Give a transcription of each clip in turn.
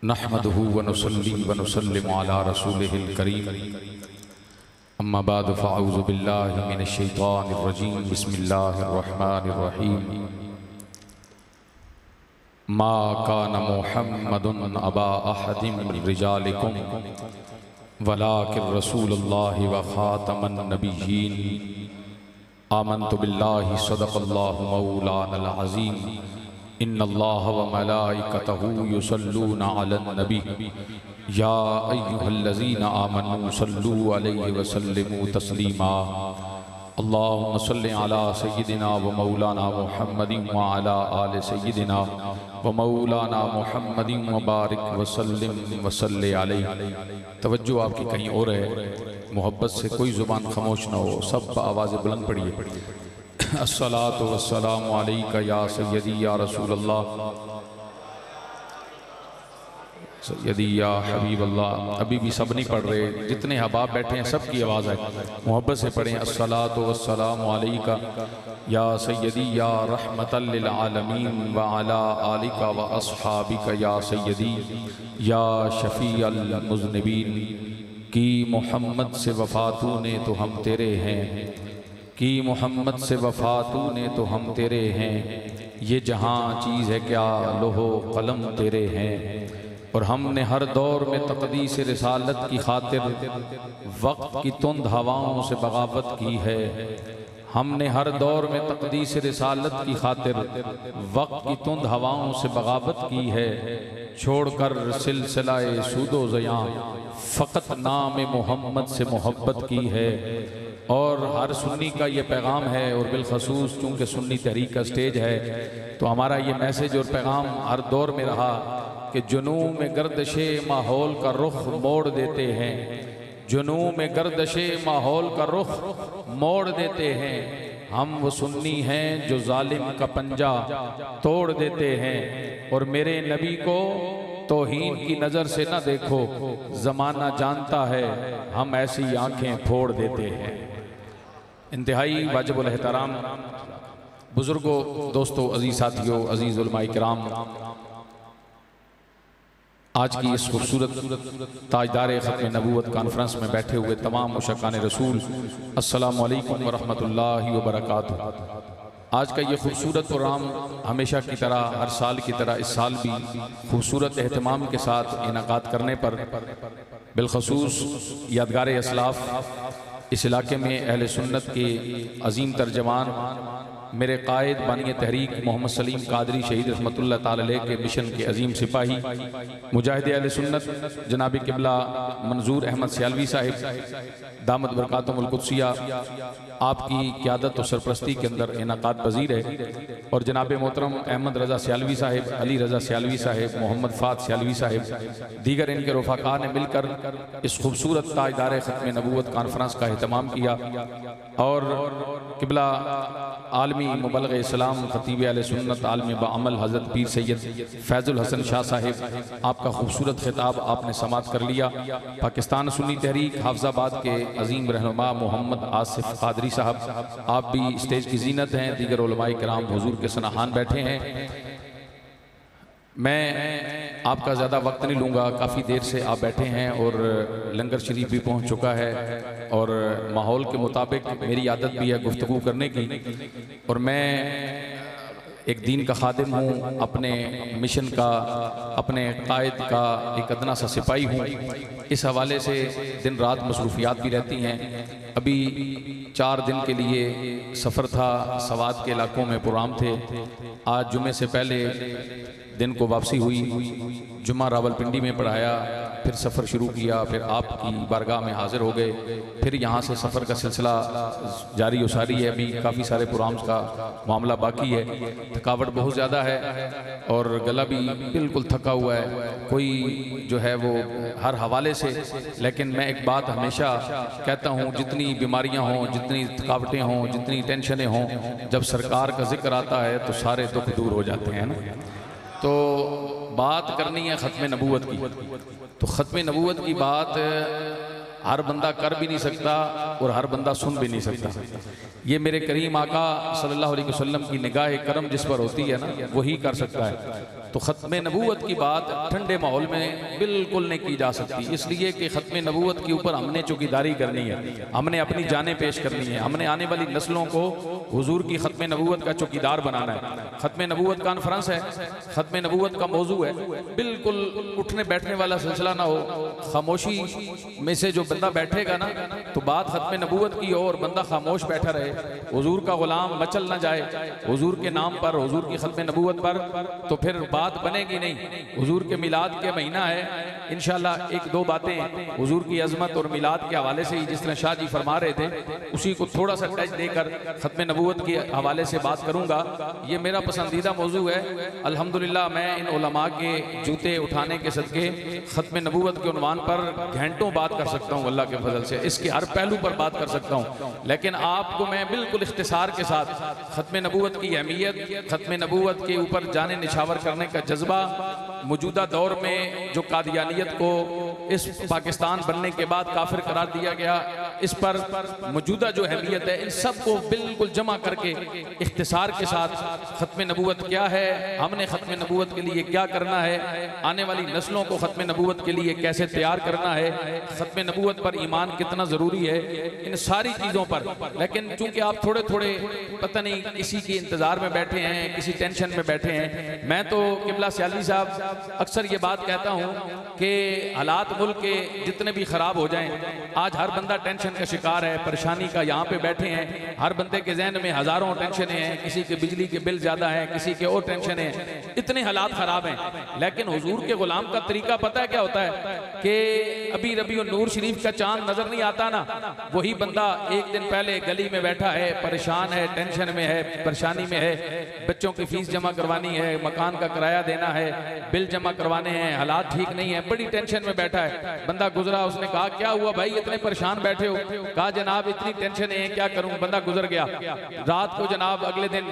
नहमदुहु व नुसल्ली व नुसल्लिमु अला रसूलिहिल करीम। अम्मा बाद फ़अऊज़ु बिल्लाहि मिनश शैतानिर रजीम। बिस्मिल्लाहिर रहमानिर रहीम। मा कान मुहम्मदुन अबा अहदिम मिन रिजालिकुम वलाकिन रसूलुल्लाहि व खातमन नबिय्यीन। आमन्तु बिल्लाहि सदक़ल्लाहु मौलानल अज़ीम। इन्नल्लाह व मलाइकतहु युसल्लूना अलन नबी या अय्युहल्लज़ीना आमनू सल्लू अलैहि व सल्लिमू तस्लीमा। अल्लाहुम्मा सल्लि अला सय्यिदिना व मौलाना मुहम्मदिन व अला आलि सय्यिदिना व मौलाना मुहम्मदिन व बारिक व सल्लिम व सल्लि अलैहि। तवज्जो आपकी कहीं और है, मोहब्बत से कोई ज़ुबान खामोश ना हो, सब आवाज़ बुलंद पढ़िए। अस्सलातु वस्सलामु अलैका या सय्यदी या रसूलल्लाह, सय्यदी या हबीबल्लाह। अभी भी सब नहीं पढ़ रहे, जितने हबाब बैठे हैं सब की आवाज़ है, मोहब्बत से पढ़ें। अस्सलातु वस्सलामु अलैका या सय्यदी या रहमतल लिल आलमीन व अला आलिका व अस्हाबिका या सय्यदी या शफ़ीअल मुज़निबीन। की मोहम्मद से वफ़ा तूने तो हम तेरे हैं, कि मोहम्मद से वफ़ा तूने तो हम तेरे हैं। ये जहाँ चीज़ है क्या लोहो कलम तेरे हैं। और हमने हर दौर में तक़दीस रिसालत की खातिर वक्त की तुंद हवाओं से बगावत की है। हमने हर दौर में तक़दीस रिसालत की खातिर वक्त की तुंद हवाओं से बगावत की है। छोड़कर सिलसिलाए सूदो ज़यां फ़कत नाम मोहम्मद से मोहब्बत की है। और हर सुन्नी का ये पैगाम है, और बिलखसूस चूँकि सुन्नी तहरीक का स्टेज है तो हमारा ये मैसेज और पैगाम हर दौर में रहा कि जुनू में गर्दशे माहौल का रुख मोड़ देते हैं। जुनू में गर्दशे माहौल का रुख मोड़ देते हैं। हम वो सुन्नी हैं जो जालिम का पंजा तोड़ देते हैं। और मेरे नबी को तौहीन की नज़र से न देखो, ज़माना जानता है हम ऐसी आंखें फोड़ देते हैं। इंतहाई वाजिबुल एहतराम बुज़ुर्गों, दोस्तों, अज़ीज़ साथियों, अज़ीज़ उलमा इकराम, आज की इस खूबसूरत ताजदार ख़त्म नबूवत कॉन्फ्रेंस में बैठे हुए तमाम मुशक्कान रसूल, अस्सलामु अलैकुम व रहमतुल्लाहि व बरकातुहू। आज का ये खूबसूरत प्रोग्राम हमेशा की तरह, हर साल की तरह इस साल भी खूबसूरत एहतमाम के साथ इनाकात करने पर बिलखसूस यादगार असलाफ़, इस इलाके में अहले सुन्नत के अजीम तर्जमान मेरे कायद बानी तहरीक मोहम्मद सलीम कादरी शहीद रहमतुल्लाह ताला अलैह के मिशन के अजीम सिपाही मुजाहिद अहले सुन्नत जनाब क़िबला मंजूर अहमद सियालवी साहिब दामत बरकातुहुल कुद्सिया आपकी क़यादत और सरपरस्ती के अंदर इनाकात पजीर है। और जनाब मोहतरम अहमद रज़ा सियालवी साहिब, अली रज़ा सियालवी साहिब, मोहम्मद फ़ात सियालवी साहिब, दीगर इनके रफ़ाक़ा ने मिलकर इस खूबसूरत ताजदार ख़त्म नबूवत कॉन्फ्रेंस का एहतमाम किया। और क़िबला आलमी मुबल्लिग़ इस्लाम ख़तीब अहले सुन्नत आलम बाअमल हज़रत पीर सैयद फैज़ुल हसन शाह साहिब, आपका खूबसूरत खिताब आपने समात कर लिया। पाकिस्तान सुन्नी तहरीक हाफ़िज़ाबाद के अजीम रहनुमा मोहम्मद आसिफ कादरी साहब, आप भी स्टेज की जीनत हैं। दीगर उलमाए किराम हुजूर के सनाहान बैठे हैं। मैं आपका ज़्यादा वक्त नहीं लूँगा, काफ़ी देर से आप बैठे हैं और लंगर शरीफ भी पहुँच चुका है। और माहौल के मुताबिक मेरी आदत भी है गुफ्तगू करने की, और मैं एक दीन का खादिम हूँ, अपने मिशन का, अपने कायद का एक अदना सा सिपाही हूँ। इस हवाले से दिन रात मसरूफियात भी रहती हैं। अभी 4 दिन के लिए सफ़र था, सवात के इलाकों में प्रोग्राम थे। आज जुमे से पहले दिन को वापसी हुई, जुमा रावलपिंडी में पढ़ाया, फिर सफ़र शुरू किया, फिर आपकी बारगाह में हाजिर हो गए, फिर यहाँ से सफ़र का सिलसिला जारी उसारी है। अभी काफ़ी सारे प्रोग्राम्स का मामला बाकी है, थकावट बहुत ज़्यादा है और गला भी बिल्कुल थका हुआ है, कोई जो है वो हर हवाले से। लेकिन मैं एक बात हमेशा कहता हूँ, जितनी बीमारियाँ हों, जितनी थकावटें हों, जितनी टेंशनें हों, जब सरकार का जिक्र आता है तो सारे दुख दूर हो जाते हैं ना। तो बात करनी है ख़त्म नबूवत की, तो ख़त्म नबूवत की बात हर बंदा कर भी नहीं सकता और हर बंदा सुन भी नहीं सकता। ये मेरे करीम आका सल्लल्लाहु अलैहि वसल्लम की निगाह करम जिस पर होती है ना, वही कर सकता है। तो ख़त्म नबूवत की बात ठंडे माहौल में बिल्कुल नहीं की जा सकती, इसलिए कि ख़त्म नबूवत के ऊपर हमने चौकीदारी करनी है, हमने अपनी जानें पेश करनी है, हमने आने वाली नस्लों को हुजूर की ख़त्म नबूवत का चौकीदार बनाना है। ख़त्म नबूवत कॉन्फ्रेंस है, ख़त्म नबूवत का मौजू है, बिल्कुल उठने बैठने वाला सिलसिला ना हो। खामोशी में से जो बंदा बैठेगा ना तो बात ख़त्म नबूवत की हो और बंदा खामोश बैठा रहे, हुजूर का गुलाम मचल ना जाए हुजूर के नाम पर, हुजूर की ख़त्म नबूवत पर, तो फिर बात बनेगी नहीं। हुजूर के मिलाद के महीना है, इंशाल्लाह एक दो बातें हुजूर की अजमत और मिलाद के हवाले से ही जिस तरह शाह जी फरमा रहे थे उसी को थोड़ा सा टच देकर ख़त्म नबूवत के हवाले से बात करूंगा। ये मेरा पसंदीदा मौजू है। अल्हम्दुलिल्लाह मैं इन उलमा के जूते उठाने के सदके ख़त्म नबूवत के उन्वान पर घंटों बात कर सकता हूँ अल्लाह के फजल से, इसके हर पहलू पर बात कर सकता हूँ, लेकिन आपको मैं बिल्कुल इख्तिसार के साथ ख़त्म नबूवत की अहमियत, ख़त्म नबूवत के ऊपर जाने निछावर करने का जज्बा, मौजूदा दौर में जो कादियानियत को इस पाकिस्तान बनने के बाद काफिर करार दिया गया, इस पर मौजूदा जो अहमियत है, इन सब को बिल्कुल जमा करके इख्तिसार के साथ ख़त्म नबूवत क्या है, हमने ख़त्म नबूवत के लिए क्या करना है, आने वाली नस्लों को ख़त्म नबूवत के लिए कैसे तैयार करना है, ख़त्म नबूवत पर ईमान कितना ज़रूरी है, इन सारी चीज़ों पर। लेकिन चूंकि आप थोड़े थोड़े पता नहीं किसी के इंतज़ार में बैठे हैं, किसी टेंशन में बैठे हैं, मैं तो किबला सियालवी साहब अक्सर ये बात कहता हूँ कि हालात मुल्क के जितने भी ख़राब हो जाएं, आज हर बंदा टेंशन का शिकार है, परेशानी का, यहाँ पे बैठे हैं हर बंदे के जहन में हज़ारों टेंशन हैं, किसी के बिजली के बिल ज़्यादा हैं, किसी के और टेंशन हैं, इतने हालात ख़राब हैं। लेकिन हुजूर के ग़ुलाम का तरीका पता है क्या होता है कि अभी रबी और नूर शरीफ का चांद नज़र नहीं आता ना, वही बंदा एक दिन पहले गली में बैठा है, परेशान है, टेंशन में है, परेशानी में है, बच्चों की फीस जमा करवानी है, मकान का किराया देना है, बिल जमा करवाने हैं, हालात ठीक नहीं है, बड़ी टेंशन में बैठा है। बंदा गुजरा, उसने कहा क्या हुआ भाई इतने परेशान बैठे हो? कहा जनाब इतनी टेंशन है, क्या करूं। बंदा गुजर गया। रात को जनाब अगले दिन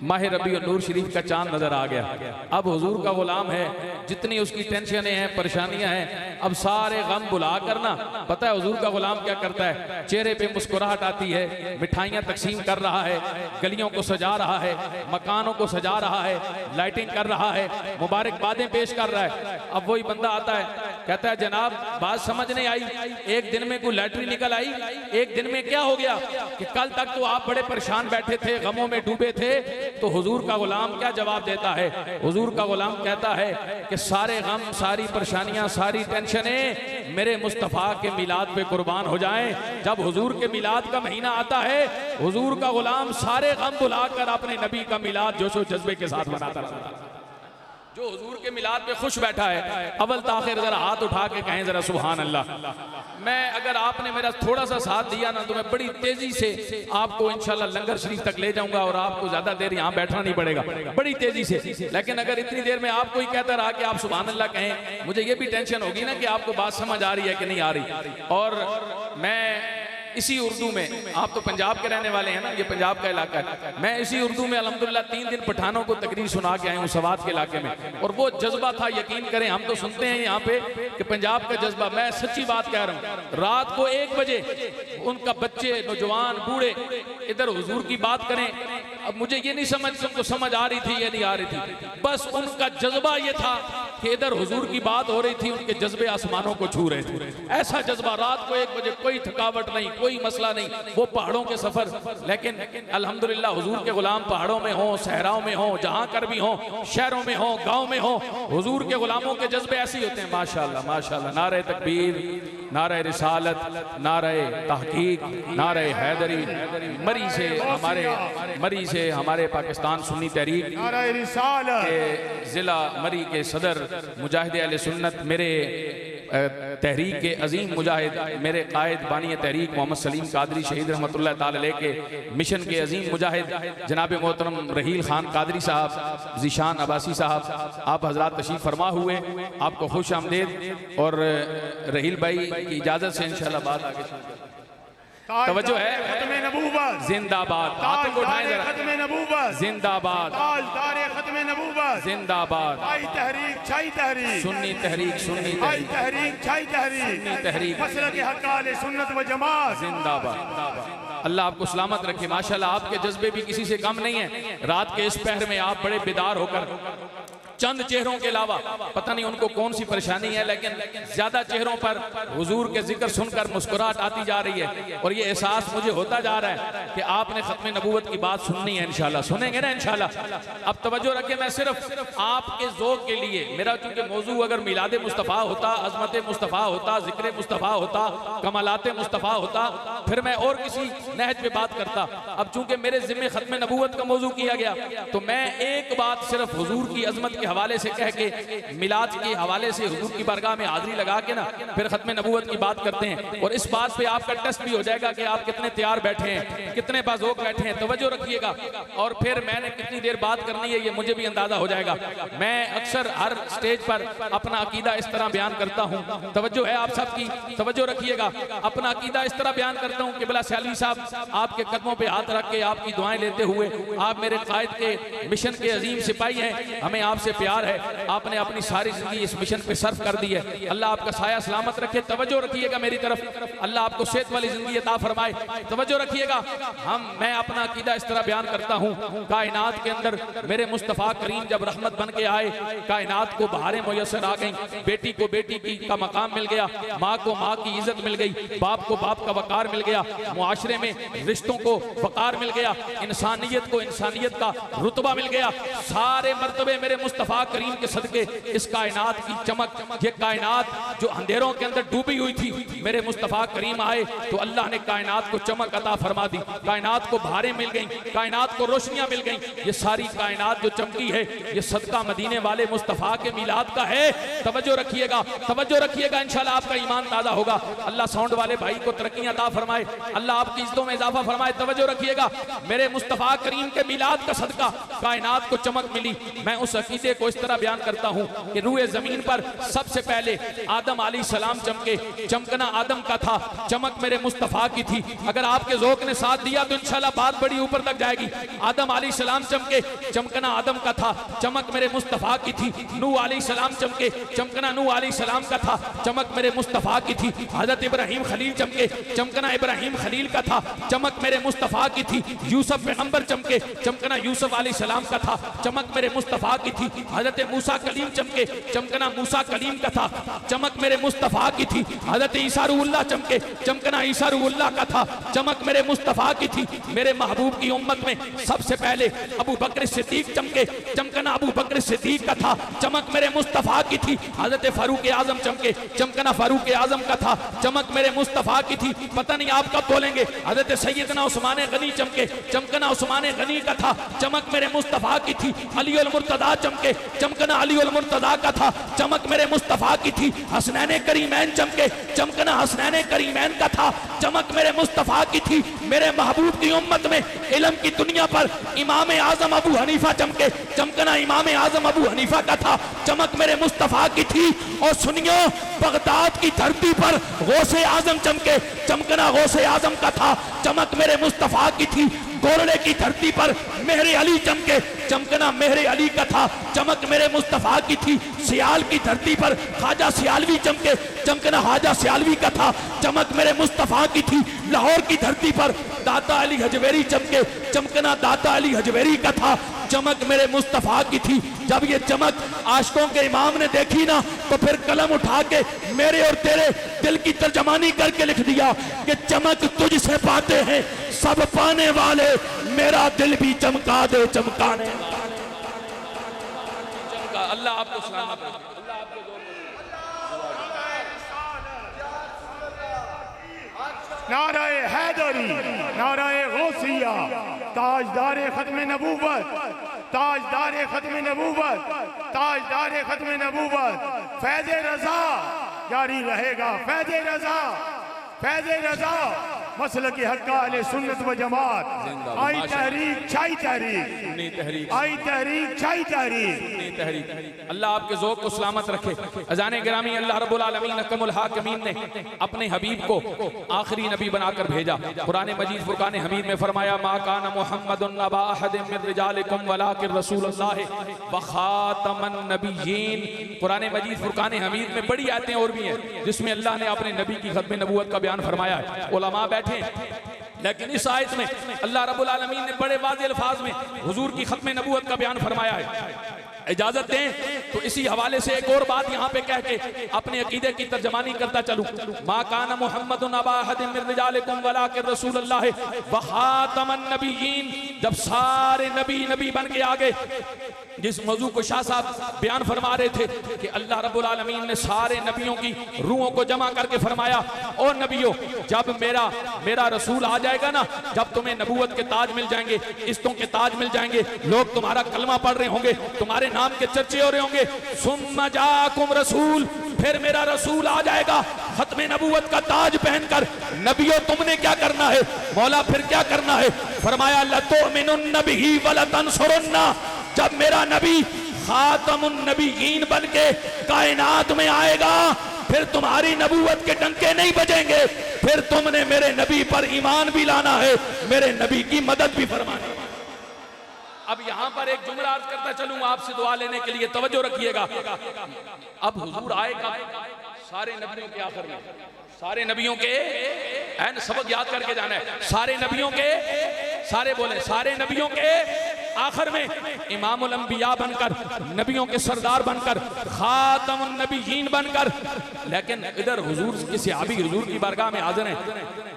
माह रबी और नूर शरीफ का चांद नजर आ गया। अब हुजूर का गुलाम है, जितनी उसकी टेंशन हैं, परेशानियां हैं, अब सारे गम बुला करना, पता है हुजूर का गुलाम क्या करता है? चेहरे पे मुस्कुराहट आती है, मिठाइयां तकसीम कर रहा है, गलियों को सजा रहा है, मकानों को सजा रहा है, लाइटिंग कर रहा है, मुबारकबादें पेश कर रहा है। अब वही बंदा आता है, कहता है जनाब बात समझ नहीं आई, एक दिन में कोई लैटरी निकल आई, एक दिन में क्या हो गया कि कल तक तो आप बड़े परेशान बैठे थे, गमों में डूबे थे। तो हुजूर का गुलाम क्या जवाब देता है? हुजूर का गुलाम कहता है कि सारे गम, सारी परेशानियां, सारी टेंशनें मेरे मुस्तफ़ा के मिलाद पे कुर्बान हो जाएं। जब हुजूर के मिलाद का महीना आता है, हुजूर का गुलाम सारे गम भुलाकर अपने नबी का मिलाद जोशो जज्बे के साथ मनाता रहता है। जो हुजूर के मिलाद पे खुश बैठा है, अव्वल ताखिर जरा हाथ उठा के कहें जरा सुभान अल्लाह। मैं अगर आपने मेरा थोड़ा सा साथ दिया ना तो मैं बड़ी तेजी से आपको इंशाल्लाह लंगर शरीफ तक ले जाऊंगा और आपको ज्यादा देर यहाँ बैठना नहीं पड़ेगा, बड़ी तेजी से। लेकिन अगर इतनी देर में आपको ही कहता रहा कि आप सुभान अल्लाह कहें, मुझे ये भी टेंशन होगी ना कि आपको बात समझ आ रही है कि नहीं आ रही। और मैं इसी उर्दू में, आप तो पंजाब के रहने वाले हैं ना, ये पंजाब का इलाका है, मैं इसी उर्दू में अल्हम्दुलिल्लाह 3 दिन पठानों को तकरीर सुना के आया हूँ सवात के इलाके में। और वो जज्बा था, यकीन करें हम तो सुनते हैं यहाँ पे कि पंजाब का जज्बा, मैं सच्ची बात कह रहा हूँ, रात को 1 बजे उनका बच्चे, नौजवान, बूढ़े इधर हुजूर की बात करें। अब मुझे ये नहीं समझ उनको समझ आ रही थी या नहीं आ रही थी, बस उनका जज्बा ये था कि इधर हुजूर की बात हो रही थी, उनके जज्बे आसमानों को छू रहे थे। ऐसा जज्बा, रात को 1 बजे, कोई थकावट नहीं, कोई मसला नहीं, वो पहाड़ों के सफर। लेकिन अल्हम्दुलिल्लाह हुजूर के गुलाम पहाड़ों में हो, सहराओं में हो, जहां कर भी हो, शहरों में हो, गांव में हो, हुजूर के गुलामों के जज्बे ऐसे ही होते हैं। माशाअल्लाह माशाअल्लाह। नारे तकबीर, नारे रिसालत, नारे तहकीक, नारे हैदरी। मरी से हमारे पाकिस्तान सुन्नी तहरीक के जिला मरी के सदर मुजाहिद अहले सुन्नत, मेरे तहरीक के अजीम मुजाहिद, मेरे कायद बानी तहरीक मोहम्मद सलीम कादरी शहीद रहमतुल्लाह ताला अलैह के मिशन के अजीम मुजाहिद जनाब मोहतरम रहील खान कादरी साहब, ज़ीशान अब्बासी साहब, आप हजरात तशरीफ फरमा हुए, आपको खुश आमदेद। और रहील भाई की इजाज़त से इंशाअल्लाह बात आगे तवज्जो है। खत्म नबूवत जिंदाबाद, हाथों को उठाएं जरा। खत्म नबूवत जिंदाबाद, खत्म नबूवत जिंदाबाद। आई तहरीक छाई तहरीक, सुन्नी तहरीक सुन्नी तहरीक छाई तहरीक, सुन्नी तहरीक मसलक हक़ अहले सुन्नत व जमात जिंदाबाद। अल्लाह आपको सलामत रखे। माशाल्लाह आपके जज्बे भी किसी से कम नहीं है। रात के इस पहर में आप बड़े बेदार होकर चंद चेहरों के अलावा पता नहीं उनको कौन सी परेशानी है, लेकिन ज्यादा चेहरों पर हुजूर के जिक्र सुनकर मुस्कुराहट आती जा रही है और ये एहसास मुझे होता जा रहा है कि आपने खत्म नबूवत की बात सुननी है। इंशाल्लाह सुनेंगे ना इंशाल्लाह। अब तवज्जो रखें, मैं सिर्फ आपके ज़ौक़ के लिए, मेरा चूंकि मौजू अगर मिलाद मुस्तफ़ा होता, अज़मत मुस्तफ़ा होता, ज़िक्र मुस्तफ़ा होता, कमालात मुस्तफ़ा होता, फिर मैं और किसी नहज पे बात करता। अब चूंकि मेरे ज़िम्मे खत्म नबूवत का मौजू किया गया तो मैं एक बात सिर्फ हुजूर की अजमत के हवाले से कह के, मिलाद के हवाले से हुजूर की बारगाह में हाज़िरी लगा के ना फिर खत्म नबूवत की बात करते हैं। और इस बात पे आपका टेस्ट भी हो जाएगा कि आप कितने तैयार बैठे हैं, कितने बाज़ौक़ बैठे हैं। तवज्जो रखिएगा। और फिर मैंने कितनी देर बात करनी है ये मुझे भी अंदाजा हो जाएगा। मैं अक्सर हर स्टेज पर अपना अकीदा इस तरह बयान करता हूँ, तवज्जो है आप सबकी, तवज्जो रखिएगा। अपना अकीदा इस तरह बयान करता हूँ कि बिला सयालवी साहब आपके कदमों पे हाथ रख के आपकी दुआएं लेते हुए, आप मेरे कायद के मिशन के अजीम सिपाही हैं, हमें आपसे प्यार है, आपने अपनी सारी जिंदगी इस मिशन पे सर्फ कर दी है। अल्लाह आपका साया सलामत रखे। तवज्जो रखिएगा मेरी तरफ, अल्लाह आपको सेहत वाली जिंदगी अता फरमाए। तवज्जो रखिएगा। मैं अपना अकीदा इस तरह बयान करता हूँ, कायनात के अंदर मेरे मुस्तफ़ा करीम जब रहमत बन के आए, कायनात को बहारें मुयस्सर आ गई, बेटी को बेटी की का मकाम मिल गया, माँ को माँ की इज्जत मिल गई, बाप को बाप का वकार मिल गया, मुआशरे में रिश्तों को वकार मिल गया, इंसानियत को इंसानियत का रुतबा मिल गया। सारे मर्तबे मेरे मुस्तफ़ा करीम के सदके इस कायनात की चमक, ये कायनात जो अंधेरों के अंदर डूबी हुई थी, मेरे मुस्तफ़ा करीम आए तो अल्लाह ने कायनात को चमक अता फरमा दी, कायनात को बहारें मिल गई, कायनात को रोशनियां मिल गई। ये सारी कायनात जो चमकी है ये सदका मदीने वाले मुस्तफ़ा के मिलाद का है। तवज्जो रखिएगा, तवज्जो रखिएगा, इंशाल्लाह आपका ईमान ताज़ा होगा। अल्लाह साउंड वाले भाई को तरक्की अता फरमाए, अल्लाह आपकी इज्जतों में इजाफा फरमाए। तवज्जो रखिएगा, मेरे मुस्तफ़ा करीम के मिलाद का सदका कायनात को चमक मिली। मैं उस अकीदे को इस तरह बयान करता हूँ कि रूए ज़मीन पर सबसे पहले आदम अलैहिस्सलाम चमके, चमकना आदम का था, चमक मेरे मुस्तफ़ा की थी। अगर आपके ज़ौक़ ने साथ दिया तो इंशाल्लाह बात बड़ी ऊपर तक जाएगी। आदम अलैहिस्सलाम चमके, चमकना आदम का था, चमक मेरे मुस्तफ़ा की थी। नूह अलैहिस्सलाम चमके, चमकना नूह अलैहिस्सलाम का था, चमक मेरे मुस्तफ़ा की थी। हज़रत इब्राहीम खलील चमके, चमकना इब्राहीम खलील का था, चमक मेरे मुस्तफ़ा की थी। यूसुफ पैगंबर चमके, चमकना यूसुफ अलैहिस्सलाम का था, चमक मेरे मुस्तफ़ा की थी। हज़रत मूसा कलीम चमके, चमकना मूसा कलीम का था, चमक मेरे मुस्तफ़ा की थी। हज़रत ईसा रूहुल्लाह चमके, चमकना ईसा रूहुल्लाह का था, चमक मेरे मुस्तफ़ा की थी। मेरे महबूब की उम्मत में सबसे पहले अबू बकर सिद्दीक चमके, चमकना अबू बकर सिद्दीक का था, चमक मेरे मुस्तफ़ा की थी। हज़रत फारूक आज़म चमके, चमकना फारूक आज़म का था, चमक मेरे मुस्तफ़ा की थी। पता नहीं आप कब बोलेंगे। हज़रत सैयदना उस्मान गनी चमके, चमकना उस्मान गनी का था, चमक मेरे मुस्तफ़ा की थी। अली अल मुर्तज़ा चमके, चमकना अली अल मुर्तज़ा का था, चमक मेरे मुस्तफ़ा की थी। हसनैन करीमैन चमके, चमकना हसनैन करीमैन का था, चमक मेरे मुस्तफ़ा की थी। मेरे महबूब की उम्मत में इल्म की दुनिया पर इमाम आज़म अबू हनीफा चमके, चमकना इमाम आज़म अबू हनीफा का था, चमक मेरे मुस्तफ़ा की थी। और सुनियो, बगदाद की धरती पर गौसे आज़म चमके, चमकना गौसे आज़म का था, चमक मेरे मुस्तफ़ा की थी। गोरड़े की धरती पर मेहरे अली चमके, चमकना मेहरे अली का था, चमक मेरे मुस्तफ़ा की थी। सियाल की धरती पर ख्वाजा सियालवी चमके, चमकना ख्वाजा सियालवी का था, चमक मेरे मुस्तफ़ा की थी। लाहौर की धरती पर दाता अली हजवेरी चमके, चमकना दाता अली हजवेरी का था, चमक मेरे मुस्तफ़ा की थी। जब ये चमक आशिकों के इमाम ने देखी ना तो फिर कलम उठा के मेरे और तेरे दिल की तर्जमानी करके लिख दिया कि चमक तुझसे पाते हैं सब पाने वाले, मेरा दिल भी चमका दे चमकाने वाले। अल्लाह आपको सलामत रखे, अल्लाह आपको नाराए हैदरी, नाराए गौसिया, ताजदारे खत्म नबूवत, ताजदारे खत्म नबूवत, ताजदारे खत्म नबूवत। फैज़ रज़ा जारी रहेगा, फैज़ रज़ा, फैज़ रज़ा। मसल की हक्का अहले सुन्नत व जमात। आई तहरीक छाई तहरीक, आई तहरीक छाई तहरीक। अल्लाह आपके ज़ौक़ को सलामत रखे। अज़ान गिरामी, अल्लाह रब्बुल आलमीन अकरमुल हाकिमीन ने अपने हबीब को आखिरी नबी बनाकर भेजा। कुरान मजीद फुरकान हमीद में फरमाया, मा कान मुहम्मदुन अबा अहदिम मिन रिजालिकुम वलाकिन रसूलुल्लाह व खातमन नबिय्यीन। कुरान मजीद फुरकान हमीद में बड़ी आयतें और भी हैं जिसमें अल्लाह ने अपने नबी की खत्म नबूवत का बयान फरमाया है। उलमा बैठे, लेकिन इस आयत में अल्लाह रब्बुल आलमीन ने बड़े वाज़ेह अल्फाज में हुजूर की खत्म नबूवत का बयान फरमाया है। इजाजत दें तो इसी हवाले से एक और बात यहाँ पे कह के अपने अकीदे की तर्जमानी करता चलूं। मा कान मुहम्मदुन अबा अहदिन मिन रिजालिकुम वलाकिन रसूलुल्लाह व खातमन नबिय्यीन। जब सारे नबी नबी बन के आ गए, जिस मौजू को शाह साहब बयान फरमा रहे थे कि अल्लाह रब्बुल आलमीन ने सारे नबियों की रूहों को जमा करके फरमाया, ओ नबियों, जब मेरा रसूल आ जाएगा ना, जब तुम्हें नबूवत के ताज मिल जाएंगे, इज्जतों के ताज मिल जाएंगे, लोग तुम्हारा कलमा पढ़ रहे होंगे, तुम्हारे नाम के चर्चे हो रहे होंगे, सुम्मा जाकुम रसूल, फिर मेरा रसूल आ जाएगा खत्मे नबूवत का ताज पहनकर। नबियों तुमने क्या करना है? मौला फिर क्या करना है? फरमाया लतुमिनुन्न बिही वलतंसुरुन्ना। जब मेरा नबी खातमुन नबिय्यीन बन के कायनात में आएगा, फिर तुम्हारी नबूवत के डंके नहीं बजेंगे, फिर तुमने मेरे नबी पर ईमान भी लाना है, मेरे नबी की मदद भी फरमानी है। अब यहां पर एक जुमला अर्ज करता चलूं आपसे दुआ लेने के लिए, तवज्जो रखिएगा। अब हुजूर आएगा सारे नबियों के आखिर में, सारे नबियों के सबक याद करके जाना है, सारे नबियों के, सारे बोले, सारे नबियों के आखिर में इमामुल अंबिया बनकर, नबियों के सरदार बनकर, खातमुन नबिय्यीन बनकर। लेकिन इधर हुजूर के सहाबी हुजूर की बारगाह में हाजिर हैं,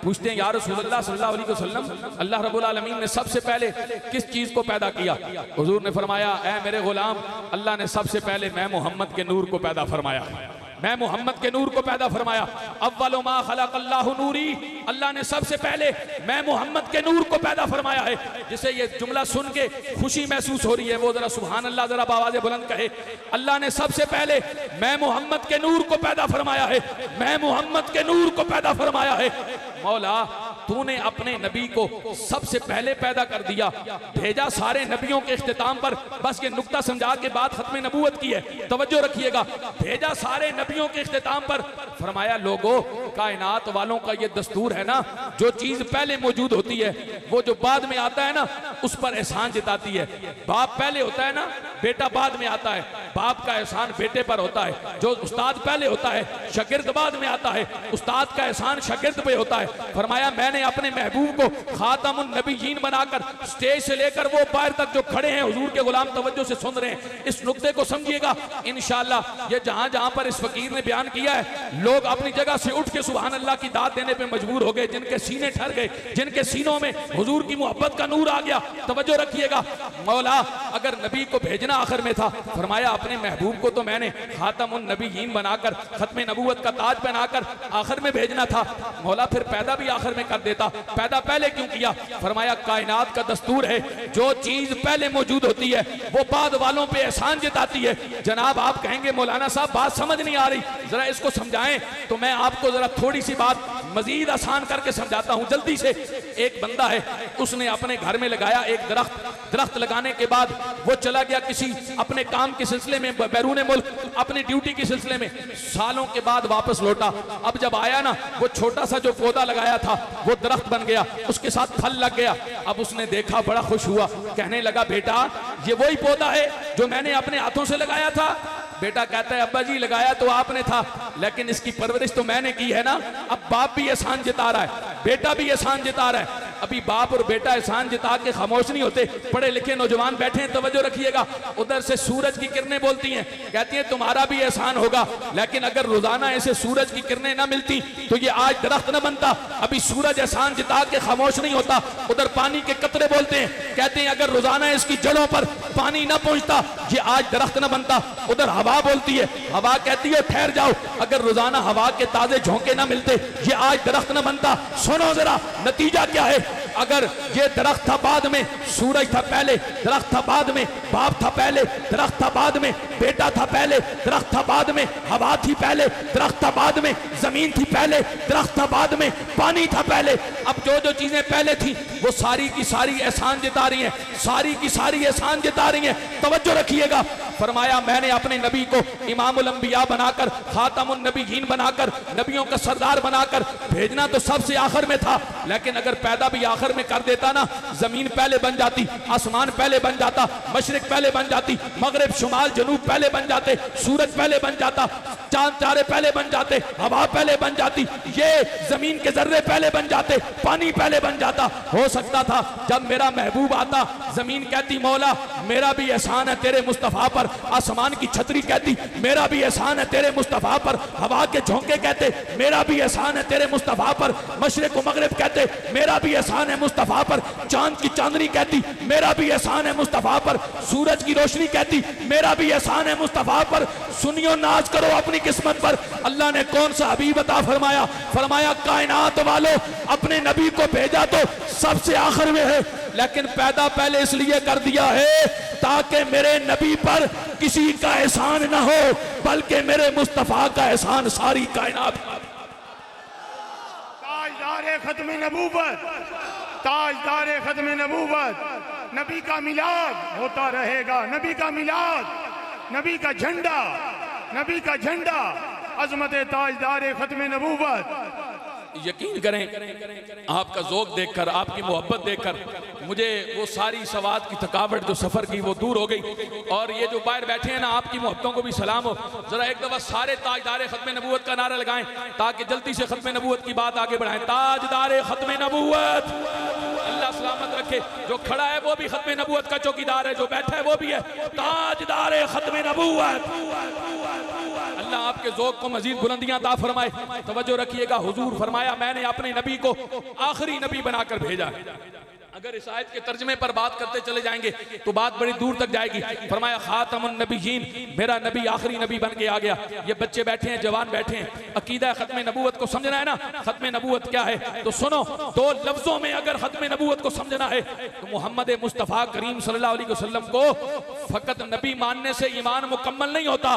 पूछते हैं या रसूलुल्लाह सल्लल्लाहु अलैहि वसल्लम, अल्लाह रब्बुल आलमीन ने सबसे पहले किस चीज को पैदा किया? हुजूर ने फरमाया, ऐ मेरे गुलाम, अल्लाह ने सबसे पहले मैं मोहम्मद के नूर को पैदा फरमाया, मैं मोहम्मद के नूर को पैदा फरमाया। अव्वलु मा खलक़ल्लाहु नूरी, अल्लाह ने सबसे पहले मैं मोहम्मद के नूर को पैदा फरमाया है। जिसे ये जुमला सुन के खुशी महसूस हो रही है वो जरा सुभान अल्लाह जरा आवाज़ बुलंद कहे। अल्लाह ने सबसे पहले मैं मोहम्मद के नूर को पैदा फरमाया है, मैं मोहम्मद के नूर को पैदा फरमाया है। मौला तूने अपने नबी को सबसे पहले पैदा कर दिया, भेजा सारे नबियों के इख्तिताम पर। बस ये नुक्ता समझा के बाद खत्म नबूवत की है, तवज्जो रखिएगा। भेजा सारे नबियों के इख्तिताम पर, फरमाया लोगो कायनात वालों का ये दस्तूर है ना, जो चीज पहले मौजूद होती है वो जो बाद में आता है ना उस पर एहसान जताती है। बाप पहले होता है ना, बेटा बाद में आता है, बाप का एहसान बेटे पर होता है। जो उस्ताद पहले होता है, शागिर्द बाद में आता है, उस्ताद का एहसान शागिर्द पे होता है। फरमाया मैंने अपने महबूब को खातमुन नबिय्यीन बनाकर स्टेज से लेकर वो पैर तक जो खड़े हैं हुजूर के गुलाम तवज्जो से सुन रहे हैं, इस नुक्ते को समझिएगा। इंशाअल्लाह ये जहां जहां पर इस फकीर ने बयान किया है, लोग अपनी जगह से उठ के सुभान अल्लाह की दाद देने पे मजबूर हो गए, जिनके सीने ठर गए, जिनके सीनों में हुजूर की मोहब्बत का नूर आ गया। तवज्जो रखिएगा। मौला अगर नबी को भेजना आखिर में था, फरमाया अपने महबूब को तो मैंने खातमुन नबिय्यीन बनाकर खत्मे नबूवत का ताज पहनाकर आखिर में भेजना था। मौला फिर पैदा भी आखिर में कर देता, पैदा पहले क्यों किया? फरमाया कायनात का दस्तूर है, जो चीज पहले मौजूद होती है वो बाद वालों पे एहसान जताती है। जनाब आप कहेंगे मौलाना साहब बात समझ नहीं आ रही, जरा इसको समझाएं। तो मैं आपको जरा थोड़ी सी बात मजीद आसान करके समझाता हूं जल्दी से। एक बंदा है, उसने अपने घर में लगाया एक दरख्त लगाने के बाद वो चला गया किसी अपने काम के सिलसिले में बैरून मुल्क, अपनी ड्यूटी के सिलसिले में। सालों के बाद वापस लौटा। अब जब आया ना, वो छोटा सा जो पौधा लगाया था वो दरख्त बन गया, उसके साथ फल लग गया। अब उसने देखा, बड़ा खुश हुआ, कहने लगा बेटा ये वही पौधा है जो मैंने अपने हाथों से लगाया था। बेटा कहता है अब्बा जी लगाया तो आपने था, लेकिन इसकी परवरिश तो मैंने की है ना। अब बाप भी एहसान जता रहा है, बेटा भी एहसान जता रहा है। अभी बाप और बेटा एहसान जता के खामोश नहीं होते। पढ़े लिखे नौजवान बैठे हैं, तवज्जो रखिएगा। उधर से सूरज की किरणें बोलती हैं, कहती हैं तुम्हारा भी एहसान होगा, लेकिन अगर रोजाना ऐसे सूरज की किरणें ना मिलती तो ये आज दरख्त न बनता। अभी सूरज एहसान जता के खामोश नहीं होता। उधर पानी के कतरे बोलते हैं, कहते हैं अगर रोजाना इसकी जड़ों पर पानी ना पहुंचता ये आज दरख्त न बनता। उधर हवा बोलती है, हवा कहती है ठहर जाओ, अगर रोजाना हवा के ताजे झोंके ना मिलते ये आज दरख्त न बनता। सुनो जरा नतीजा क्या है। अगर ये दरख्त था बाद में, सूरज था पहले, दरख्त था बाद में, बाप था पहले, दरख्त था बाद में, बेटा था पहले, दरख्त था बाद में, हवा थी पहले, दरख्त था बाद में, जमीन थी पहले, दरख्त था बाद में, पानी था पहले। अब जो जो चीजें पहले थी वो सारी की सारी एहसान जता रही हैं, सारी की सारी एहसान जता रही हैं। तवज्जो रखिएगा। फरमाया मैंने अपने नबी को इमामुल अंबिया बनाकर, खातमुन नबिय्यीन बनाकर, नबियों का सरदार बनाकर भेजना तो सबसे आखिर में था, लेकिन अगर पैदा भी आखिर में कर देता ना, जमीन पहले बन जाती, आसमान पहले बन जाता, मशरिक पहले बन जाती, मगरिब शुमाल जनूब पहले बन जाते, सूरज पहले बन जाता, चांद तारे पहले बन जाते, हवा पहले बन जाती, ये जमीन के जर्रे पहले बन जाते, पानी पहले बन जाता। हो सकता था जब मेरा महबूब आता, जमीन कहती मौला मेरा भी एहसान है तेरे मुस्तफा पर, पर, आसमान की छतरी कहती मेरा भी एहसान है तेरे मुस्तफ़ा पर, हवा के झोंके कहते मेरा भी एहसान है तेरे मुस्तफ़ा पर, मशरिक़ व मग़रिब कहते मेरा भी एहसान है मुस्तफ़ा पर, चांद की चांदनी कहती मेरा भी एहसान है मुस्तफ़ा पर, सूरज की रोशनी कहती मेरा भी एहसान है मुस्तफ़ा पर। सुनियो नाज करो अपनी किस्मत पर, अल्लाह ने कौन सा हबीब अता फरमाया, फरमाया कायनात वालों अपने नबी को भेजा तो सबसे आखिर में है, लेकिन पैदा पहले इसलिए कर दिया है ताकि मेरे नबी पर किसी का एहसान ना हो, बल्कि मेरे मुस्तफ़ा का एहसान सारी कायनात। ताजदारे खत्म नबूवत, ताजदारे खत्म नबूवत, नबी का मिलाद होता रहेगा, नबी का मिलाद, नबी का झंडा, नबी का झंडा, अजमत ताजदारे खत्म नबूवत। यकीन करें आपका ज़ौक़ देखकर, आपकी मोहब्बत देखकर मुझे वो सारी सवात की थकावट जो सफ़र की वो दूर हो गई। और ये जो बाहर बैठे हैं ना, आपकी मोहब्बतों को भी सलाम हो। ज़रा एक दफ़ा सारे ताजदारे ख़त्म नबूवत का नारा लगाएं ताकि जल्दी से ख़त्म नबूवत की बात आगे बढ़ाएं। ताजदारे ख़त्म नबूवत, अल्लाह सलामत रखे। जो खड़ा है वो भी ख़त्म नबूवत का चौकीदार है, जो बैठा है वो भी है ताजदारे ख़त्म नबूवत। अल्लाह आपके ज़ौक़ को मज़ीद बुलंदियां अता फरमाए। तवज्जो रखिएगा, हुजूर फरमाया मैंने अपने नबी को आखिरी नबी बनाकर भेजा। अगर इस आयत के तर्जमे पर बात करते चले जाएंगे तो बात बड़ी दूर तक जाएगी। फरमाया खातमुन नबीयीन, मेरा नबी आखिरी नबी बन के आ गया। ये बच्चे बैठे हैं, जवान बैठे हैं, अकीदा खत्म नबूवत को समझना है ना, खत्म नबूवत क्या है तो सुनो। दो लफ्जों में अगर खत्म नबूवत को समझना है तो मोहम्मद मुस्तफ़ा करीम सल्लल्लाहु अलैहि वसल्लम को फकत नबी मानने से ईमान मुकम्मल नहीं होता।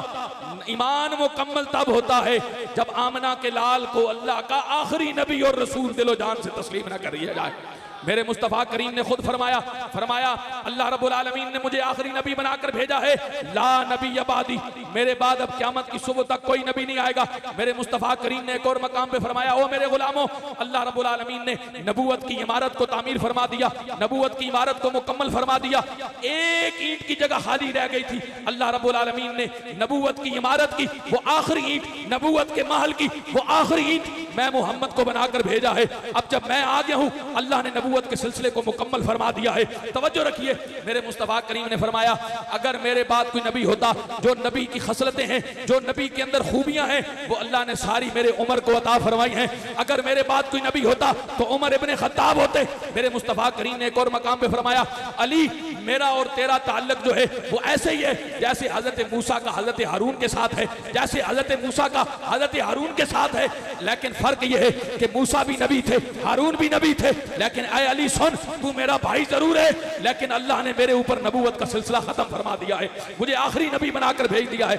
ईमान मुकम्मल तब होता है जब आमना के लाल को अल्लाह का आखिरी नबी और रसूल दिलो जान से तस्लीम न कर दिया जाए। मेरे मुस्तफ़ा करीम ने खुद फरमाया, फरमाया अल्लाह रब्बुल आलमीन ने मुझे आखिरी नबी बनाकर भेजा है। ला नबी अबादी, मेरे बाद अब क़यामत की सुबह तक कोई नबी नहीं आएगा। मेरे मुस्तफ़ा करीम ने एक और मकाम पे फरमाया, ओ मेरे गुलामों, अल्लाह रब्बुल आलमीन ने नबूवत की इमारत को तामीर फरमा दिया, नबूवत की इमारत को मुकम्मल फरमा दिया। एक ईंट की जगह खाली रह गई थी। अल्लाह रब्बुल आलमीन ने नबूवत की इमारत की वो आखिरी ईंट, नबूवत के महल की वो आखिरी ईंट मैं मोहम्मद को बनाकर भेजा है। अब जब मैं आ गया हूँ, अल्लाह ने नबूवत के सिलसिले को मुकम्मल फरमा दिया है। तवज्जो रखिए, मेरे मुस्तफ़ा करीम ने फरमाया अगर मेरे बाद कोई नबी होता, जो नबी की खसलतें हैं, जो नबी के अंदर खूबियां हैं, वो अल्लाह ने सारी मेरे उमर को अता फरमाई हैं। अगर मेरे बाद कोई नबी होता तो उमर इब्ने खत्ताब होते। मेरे मुस्तफ़ा करीम ने एक और मकाम पे फरमाया, अली मेरा और तेरा ताल्लुक जो है वो ऐसे ही है जैसे हजरत मूसा का हजरत हारून के साथ है, जैसे हजरत मूसा का हजरत हारून के साथ है। लेकिन फर्क ये है कि मूसा भी नबी थे, हारून भी नबी थे, लेकिन ऐ अली सुन, तू मेरा भाई जरूर है, लेकिन अल्लाह ने मेरे ऊपर नबूवत का सिलसिला खत्म फरमा दिया है, मुझे आखिरी नबी बनाकर भेज दिया है।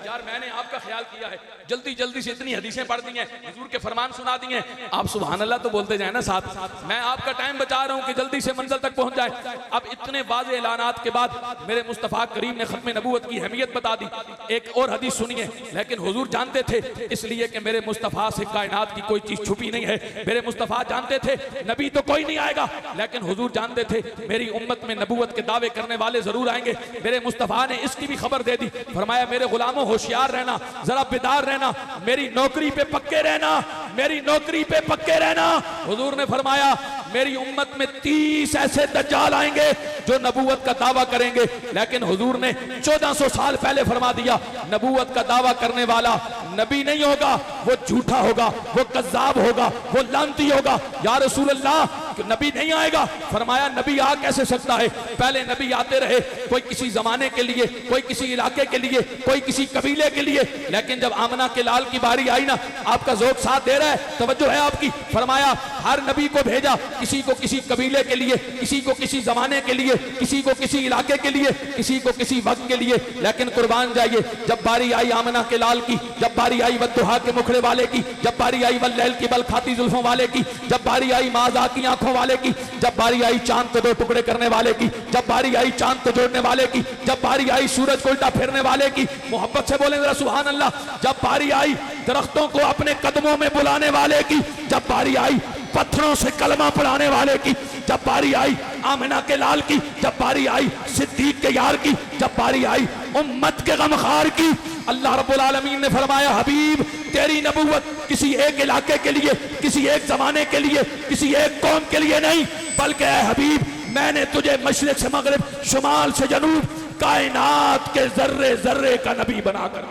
यार मैंने आपका ख्याल किया है, जल्दी जल्दी से इतनी हदीसें पढ़ दी हैं, हुजूर के फरमान सुना दिए हैं, आप सुभान अल्लाह तो बोलते जाए ना साथ। मैं आपका टाइम बचा रहा हूं कि जल्दी से मंजिल तक पहुंच जाए। अब इतने वाज़ेह ऐलानात के बाद मेरे मुस्तफ़ा करीम ने खत्म नबूवत की अहमियत बता दी। एक और हदीस सुनिए, लेकिन हुजूर जानते थे, इसलिए कि मेरे मुस्तफ़ा से कायनात की कोई चीज छुपी नहीं है। मेरे मुस्तफ़ा जानते थे नबी तो कोई नहीं आएगा, लेकिन हुजूर जानते थे मेरी उम्मत में नबूवत के दावे करने वाले जरूर आएंगे। मेरे मुस्तफ़ा ने इसकी भी खबर दे दी, फरमाया मेरे गुलामों होशियार रहना, जरा बेदार रहना, मेरी नौकरी पे पक्के रहना, मेरी नौकरी पे पक्के रहना। हुजूर ने फरमाया मेरी उम्मत में 30 ऐसे दज्जाल आएंगे जो नबूवत का दावा करेंगे, लेकिन हुजूर ने 1400 साल पहले फरमा दिया नबूवत का दावा करने वाला नबी नहीं होगा, वो झूठा होगा, वो कज़्ज़ाब होगा, वो लानती होगा। या रसूल अल्लाह नबी नहीं आएगा। फरमाया नबी आ कैसे सकता है, पहले नबी आते रहे, कोई किसी जमाने के लिए, कोई किसी इलाके के लिए, कोई किसी कबीले के लिए, लेकिन जब आमना के लाल की बारी आई ना, आपका ज़ौक़ साथ दे रहा है, तवज्जो है आपकी। फरमाया हर नबी को भेजा, किसी को किसी कबीले के लिए, किसी को किसी जमाने के लिए, किसी को किसी इलाके के लिए, किसी को किसी वक्त के लिए, लेकिन कुर्बान जाइए जब बारी आई आमना के लाल की, जब बारी आई वद्दुहा के मुखड़े वाले की, जब बारी आई वल्लैल की बल खाती जुल्फों वाले की, जब बारी आई माज़ा की आंखों वाले की, जब बारी आई चांद को दो टुकड़े करने वाले की, जब बारी आई चांद को जोड़ने वाले की, जब बारी आई सूरज को उल्टा फेरने वाले की, मोहब्बत से बोलें जरा सुभान अल्लाह, जब बारी आई दरख्तों को अपने कदमों में बुलाने वाले की, जब बारी आई पत्थरों से कलमा पढ़ाने वाले की, जब बारी आई आमिना के लाल की, जब बारी आई सिद्दीक के यार की, जब बारी आई उम्मत के गमखार की, अल्लाह रब्बुल आलमीन ने फरमाया हबीब तेरी नबूवत किसी एक इलाके के लिए, किसी एक जमाने के लिए, किसी एक कौम के लिए नहीं, बल्कि ऐ हबीब मैंने तुझे मशरिक से मगरिब, शुमाल से जनूब, कायनात के जर्रे जर्रे का नबी बनाकर।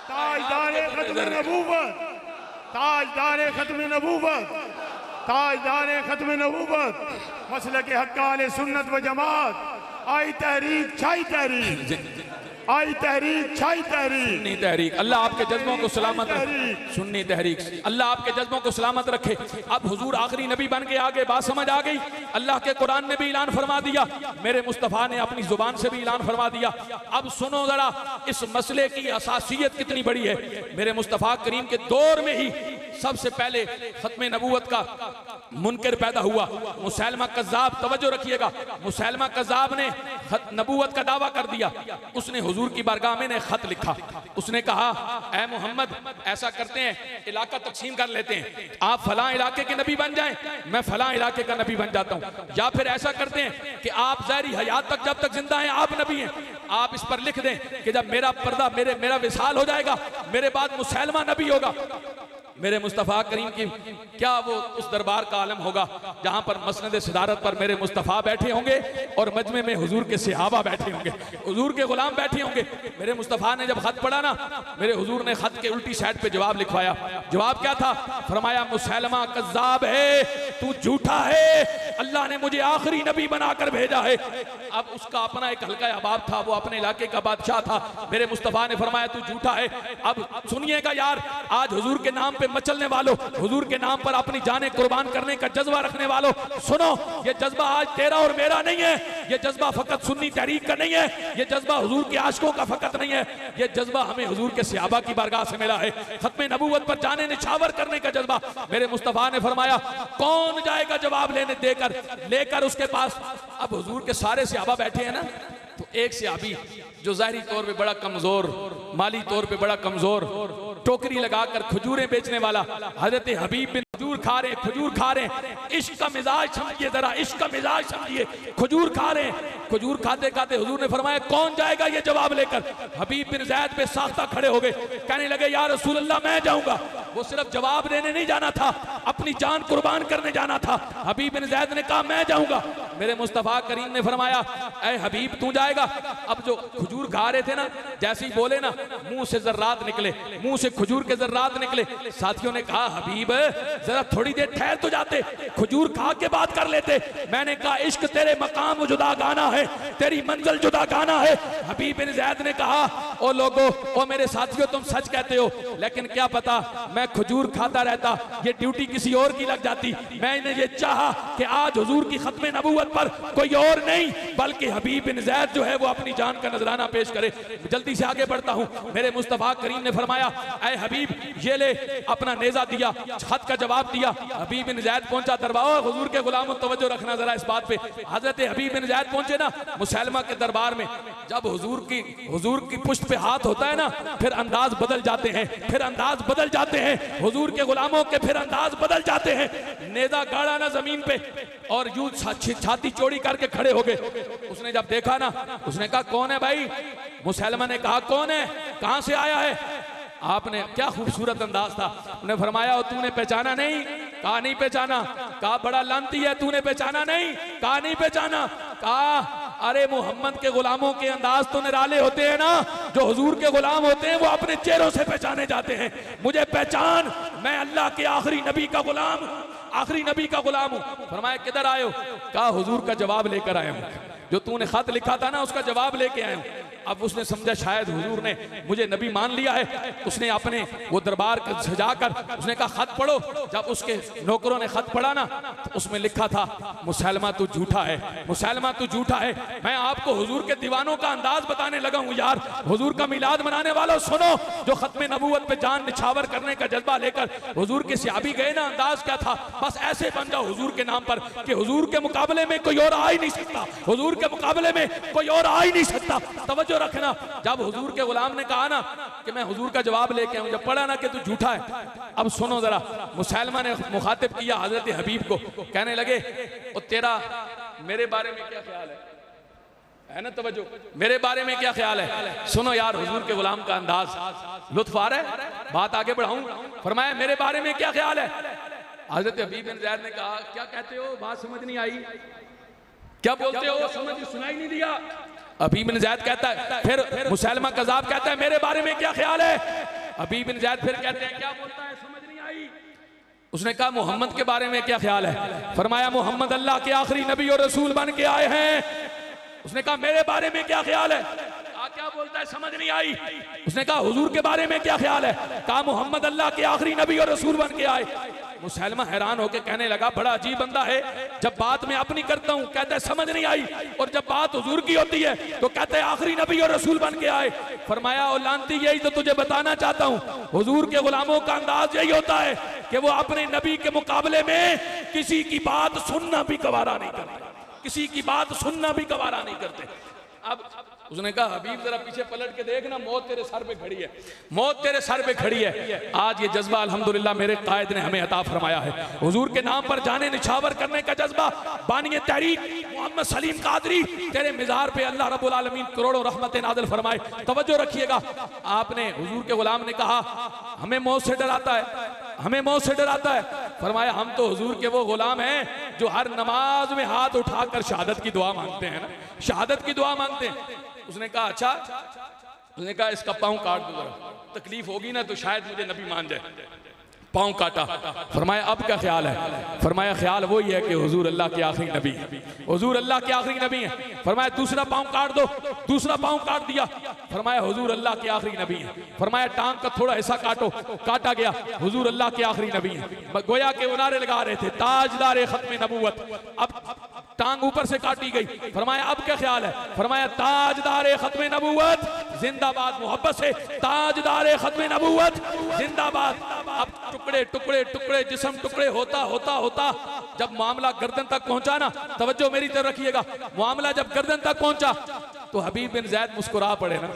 ताजदारे खत्म नबूवत, ताजदारे खत्म नबूवत, ताजदारे खत्म नबूवत, मसलक हक़ अहले सुन्नत व जमात। आई तहरीक छाई तहरीक, आई तहरीक छाई तहरीक, सुन्नी तहरीक। अल्लाह आपके जज्बों को सलामत रखे। सुन्नी तहरीक, अल्लाह आपके जज्बों को सलामत रखे। अब हुजूर आखिरी नबी बन के आगे बात समझ आ गई। अल्लाह के कुरान ने भी ऐलान फरमा दिया, मेरे मुस्तफ़ा ने अपनी जुबान से भी ऐलान फरमा दिया। अब सुनो जरा इस मसले की असासियत कितनी बड़ी है। मेरे मुस्तफ़ा करीम के दौर में ही सबसे पहले खत्म नबूवत का मुनकर पैदा हुआ, मुसैलमा कज़्ज़ाब। तवज्जो रखिएगा, मुसैलमा कज़्ज़ाब ने नबूवत का दावा कर दिया। उसने हुजूर की बारगाह में ने खत लिखा। उसने कहा, ऐ मोहम्मद, ऐसा करते हैं इलाका तकसीम कर लेते हैं, आप फलां इलाके के नबी बन जाएं, मैं फलां इलाके का नबी बन जाता हूं। या फिर ऐसा करते हैं कि आप ज़ाहिरी हयात तक जब तक जिंदा हैं आप नबी हैं। आप इस पर लिख दें कि जब मेरा पर्दा मेरा विसाल हो जाएगा, मेरे बाद मुसैलमा नबी होगा। मेरे मुस्तफ़ा करीम की क्या वो उस दरबार का आलम होगा जहां पर मसनद सिदारत पर मेरे मुस्तफ़ा बैठे होंगे और मजमे में हुजूर के सहाबा बैठे होंगे, हुजूर के गुलाम बैठे होंगे। मेरे मुस्तफ़ा ने जब खत पढ़ा ना, मेरे हुजूर ने खत के उल्टी साइड पे जवाब लिखवाया। जवाब क्या था? फरमाया, मुसैलमा कज़्ज़ाब है, तू झूठा है, अल्लाह ने मुझे आखिरी नबी बनाकर भेजा है। अब उसका अपना एक हल्का अहबाब था, वो अपने इलाके का बादशाह था। मेरे मुस्तफ़ा ने फरमाया, तू झूठा है। अब सुनिएगा यार, आज हुजूर के नाम पे मचलने वालों, हुजूर के नाम पर अपनी जानें कुर्बान करने का जज्बा रखने वालों, सुनो, ये जज्बा आज तेरा और मेरा नहीं है। ये जज्बा फकत सुन्नी तहरीक का नहीं है, ये जज्बा हुजूर के आशिकों का फकत नहीं है। ये जज्बा हमें हुजूर के सहाबा की बारगाह से मिला है। खत्म नबूवत पर जाने निछावर करने का जज्बा। मेरे मुस्तफ़ा ने फरमाया, कौन जाएगा जवाब लेकर उसके पास? अब हुजूर के सारे सहाबा बैठे हैं ना, तो एक सहाबी जो ज़ाहिरी तौर पे बड़ा कमजोर, माली तौर पे बड़ा कमजोर, टोकरी लगाकर खजूरें बेचने वाला, हजरत हबीब बिन खजूर खा रहे, खजूर खा रहे। इश्क का मिजाज समझिए जरा, इश्क का मिजाज समझिए। खजूर खा रहे, खजूर खाते खाते हुजूर ने फरमाया, कौन जाएगा ये जवाब लेकर? हबीब बिन ज़ैद पे साख्ता खड़े हो गए, कहने लगे, या रसूल अल्लाह, मैं जाऊंगा। वो सिर्फ जवाब देने नहीं जाना था, अपनी जान कुर्बान करने जाना था। हबीब बिन ज़ैद ने कहा, मैं जाऊंगा। मेरे मुस्तफ़ा करीम ने फरमाया, ऐ हबीब, तू जाएगा? अब जो खजूर खा रहे थे ना, जैसे ही बोले ना, मुंह से जर्रात निकले, मुंह से खजूर के जर्रात निकले। साथियों ने कहा, हबीब जरा थोड़ी देर ठहर तो जाते, खजूर खा के बात कर लेते। मैंने कहा, इश्क तेरे मकाम जुदा गाना है, तेरी मंजिल जुदा गाना है। हबीब बिन ज़ैद ने कहा, ओ लोगो, ओ मेरे साथियों, तुम सच कहते हो, लेकिन क्या पता मैं खजूर खाता रहता, ये ड्यूटी किसी और की लग जाती। मैंने ये चाहा कि आज हुजूर की खत्म नबूवत पर कोई और नहीं बल्कि हबीब बिन ज़ैद जो है वो अपनी जान का नजराना पेश करे। जल्दी से आगे बढ़ता हूं। मेरे मुस्तफ़ा करीम ने फरमाया, ऐ हबीब, ये ले, अपना नेजा दिया, खत का जवाब दिया। हबीब बिन ज़ैद पहुंचा दरबार। हुजूर के गुलामों, तवज्जो रखना जरा इस बात पे। हजरत हबीब बिन ज़ैद पहुंचे ना मुसैलमा के दरबार में। जब हुजूर की पुष्ट पे हाथ होता है ना, फिर अंदाज बदल जाते हैं, फिर अंदाज बदल जाते हैं। हुजूर के गुलामों के फिर अंदाज बदल जाते हैं। नेजा गाड़ा ना जमीन पे और यूं छाती चौड़ी करके खड़े हो गए। उसने जब देखा ना, उसने कहा, कौन है भाई? मुसैलमा ने कहा, कौन है, कहां से आया है? आपने क्या खूबसूरत अंदाज था। उन्हें फरमाया, तूने पहचाना नहीं? कहा, नहीं पहचाना। कहा, बड़ा लानती है, तूने पहचाना नहीं? कहा, नहीं पहचाना। कहा, अरे मोहम्मद के गुलामों के अंदाज तो निराले होते हैं ना, जो हुजूर के गुलाम होते हैं वो अपने चेहरों से पहचाने जाते हैं। मुझे पहचान, मैं अल्लाह के आखिरी नबी का गुलाम हूं, आखिरी नबी का गुलाम हूं। फरमाया, किधर आए हो? कहा, हुजूर का जवाब लेकर आया हूं, जो तूने खत लिखा था ना उसका जवाब लेके आया हूं। अब उसने समझा शायद हुजूर ने मुझे नबी मान लिया है। उसने अपने वो दरबार को सजाकर उसने कहा, खत पढ़ो। जब उसके नौकरों ने खत पढ़ा ना, तो उसमें लिखा था, मुसैलमा तू झूठा है, मुसैलमा तू झूठा है। मैं आपको हुजूर के दीवानों का अंदाज बताने लगा हूं यार। हुजूर का मिलाद मनाने वालों सुनो, जो खत्म नबूवत पे जान निछावर करने का जज्बा लेकर हुजूर के सहाबी गए ना, अंदाज क्या था? बस ऐसे बन जाओ हुजूर के नाम पर कि हुजूर के मुकाबले में कोई और आ ही नहीं सकता, हुजूर के मुकाबले में कोई और आ ही नहीं सकता। तवज्जो रखना, जब हुजूर के गुलाम ने कहा ना कि मैं हुजूर का जवाब लेके आऊं, जब पढ़ा ना कि तू झूठा है। अब सुनो जरा, मुसैलमा ने मुखातिब किया हजरत हबीब को, कहने लगे, ओ तेरा मेरे बारे में क्या ख्याल है ना? तवज्जो, मेरे बारे में क्या ख्याल है? सुनो यार, हुजूर के गुलाम का अंदाज, लुत्फ आ रहा है, बात आगे बढ़ाऊं। फरमाया, मेरे बारे में क्या ख्याल है? हजरत हबीब बिन ज़ैद ने कहा, क्या कहते हो? बात समझ नहीं आई, क्या बोलते हो? समझ सुनाई नहीं दिया। अबी बिन ज़ैद कहता है, फिर मुसैलमा कज़्ज़ाब कहता है मेरे बारे में क्या ख्याल है। अबी बिन ज़ैद फिर कहते हैं क्या बोलता है समझ नहीं आई। उसने कहा मोहम्मद के बारे में क्या ख्याल है। फरमाया मोहम्मद अल्लाह के आखिरी नबी और रसूल बन के आए हैं। उसने कहा मेरे बारे में क्या ख्याल है। क्या बोलता है समझ नहीं आई। उसने कहा हुजूर के बारे में क्या ख्याल है। कहा मोहम्मद अल्लाह के आखिरी नबी और रसूल बन के आए। मुसैलमा हैरान होकर कहने लगा बड़ा अजीब बंदा है, जब बात मैं अपनी करता हूं कहता है समझ नहीं आई, और जब बात हुजूर की होती है तो कहते हैं आखिरी नबी और रसूल बन के आए। फरमाया ओ लानती, यही तो तुझे बताना चाहता हूं, हुजूर के गुलामों का अंदाज यही होता है कि वो अपने नबी के मुकाबले में किसी की बात सुनना भी गवारा नहीं करते, किसी की बात सुनना भी गवारा नहीं करते। अब उसने कहा हबीब जरा पीछे पलट के देखना, मौत तेरे सर पे खड़ी है, मौत तेरे सर पे खड़ी है। आज ये जज्बा अल्हम्दुलिल्लाह मेरे कायद ने हमें अता फरमाया है। हुजूर के नाम पर जाने निछावर करने का जज्बा बानिए तहरीक मोहम्मद सलीम कादरी, तेरे मिज़ार पे अल्लाह रब्बुल आलमीन करोड़ों रहमतें नाज़िल फरमाए। तवज्जो रखिएगा, आपने हुजूर के गुलाम ने कहा हमें मौत से डराता है, हमें मौत से डराता है। फरमाया हम तो हुजूर के वो गुलाम हैं जो हर नमाज में हाथ उठाकर शहादत की दुआ मांगते हैं ना, शहादत की दुआ मांगते हैं। उसने कहा अच्छा, उसने कहा इसका पाँव काट दो जरा, तकलीफ होगी ना तो शायद मुझे नबी मान जाए। पाँव काटा। फरमाया अब क्या ख्याल है। फरमाया ख्याल वही है कि हुजूर अल्लाह के आखिरी नबी है, हुजूर अल्लाह के आखिरी नबी हैं। फरमाया दूसरा पाँव काट दो, दूसरा पाँव काट दिया। फरमाया हुजूर अल्लाह के आखिरी नबी हैं। फरमाया टांग का थोड़ा हिस्सा काटो, काटा गया, हुजूर अल्लाह के आखिरी नबी हैं। गोया के वो नारे लगा रहे थे ताजदार खत्म नबूवत। अब टांग ऊपर से काटी गई। फरमाया अब क्या ख्याल है। फरमाया ताजदार खत्म नबूवत जिंदाबाद, मोहब्बत से ताजदार खत्म नबूवत जिंदाबाद। अब टुकड़े टुकड़े टुकड़े जिस्म टुकड़े होता होता होता जब मामला गर्दन तक पहुंचा ना, तवज्जो मेरी तरफ रखिएगा, मामला जब गर्दन तक पहुंचा तो हबीब बिन ज़ैद मुस्कुरा पड़े ना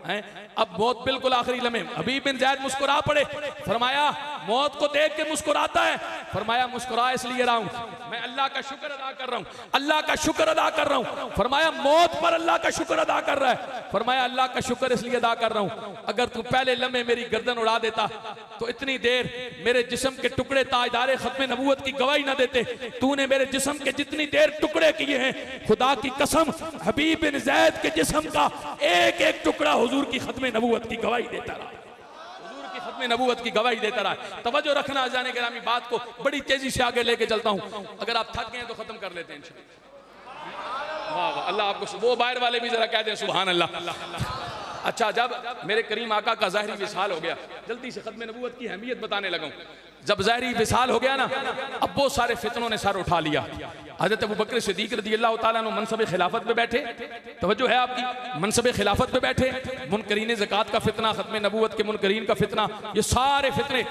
हैं। अब मौत बिल्कुल आखिरी लम्हे, हबीब बिन ज़ैद मुस्कुरा पड़े। फरमाया मौत को देख के मुस्कुराता है। फरमाया मुस्कुरा इसलिए रहा हूं, मैं अल्लाह का शुक्र अदा कर रहा हूं, अल्लाह का शुक्र अदा कर रहा हूं। फरमाया मौत पर अल्लाह का शुक्र अदा कर रहा है। फरमाया अल्लाह का शुक्र इसलिए अदा कर रहा हूं, अगर तू पहले लम्हे मेरी गर्दन उड़ा देता तो इतनी देर मेरे जिस्म के टुकड़े ताजदार खत्म नबूवत की गवाही ना देते। तूने मेरे जिस्म के जितनी देर टुकड़े किए हैं, खुदा की कसम हबीब बिन ज़ैद के जिस्म का एक एक टुकड़ा हुजूर की खत्म नबूवत की गवाही देता रहा, हुजूर की खत्म नबूवत की गवाही देता रहा। तवज्जो रखना अज़ान गिरामी, बात को बड़ी तेजी से आगे लेके चलता हूं, अगर आप थक गए तो खत्म कर लेते हैं इंशाअल्लाह। वाह वाह, अल्लाह आपको, वो बाहर वाले भी जरा कह दें सुभान अल्लाह। अच्छा, जब मेरे करीम आका का ज़ाहिरी विसाल हो गया, जल्दी से खत्म नबूवत की अहमियत बताने लगा। जब ज़ाहिरी विसाल हो गया ना, अब बहुत सारे फितनों ने सर उठा लिया। हज़रत अबू बकर सिद्दीक़ रज़ियल्लाहु ताला अन्हु मनसब खिलाफत पे बैठे, तवज्जो है आपकी, मनसब खिलाफत पे बैठे, मुनकरीन ज़कात का फितना, खत्म नबूवत के मुनकरीन का फितना, ये सारे फितने।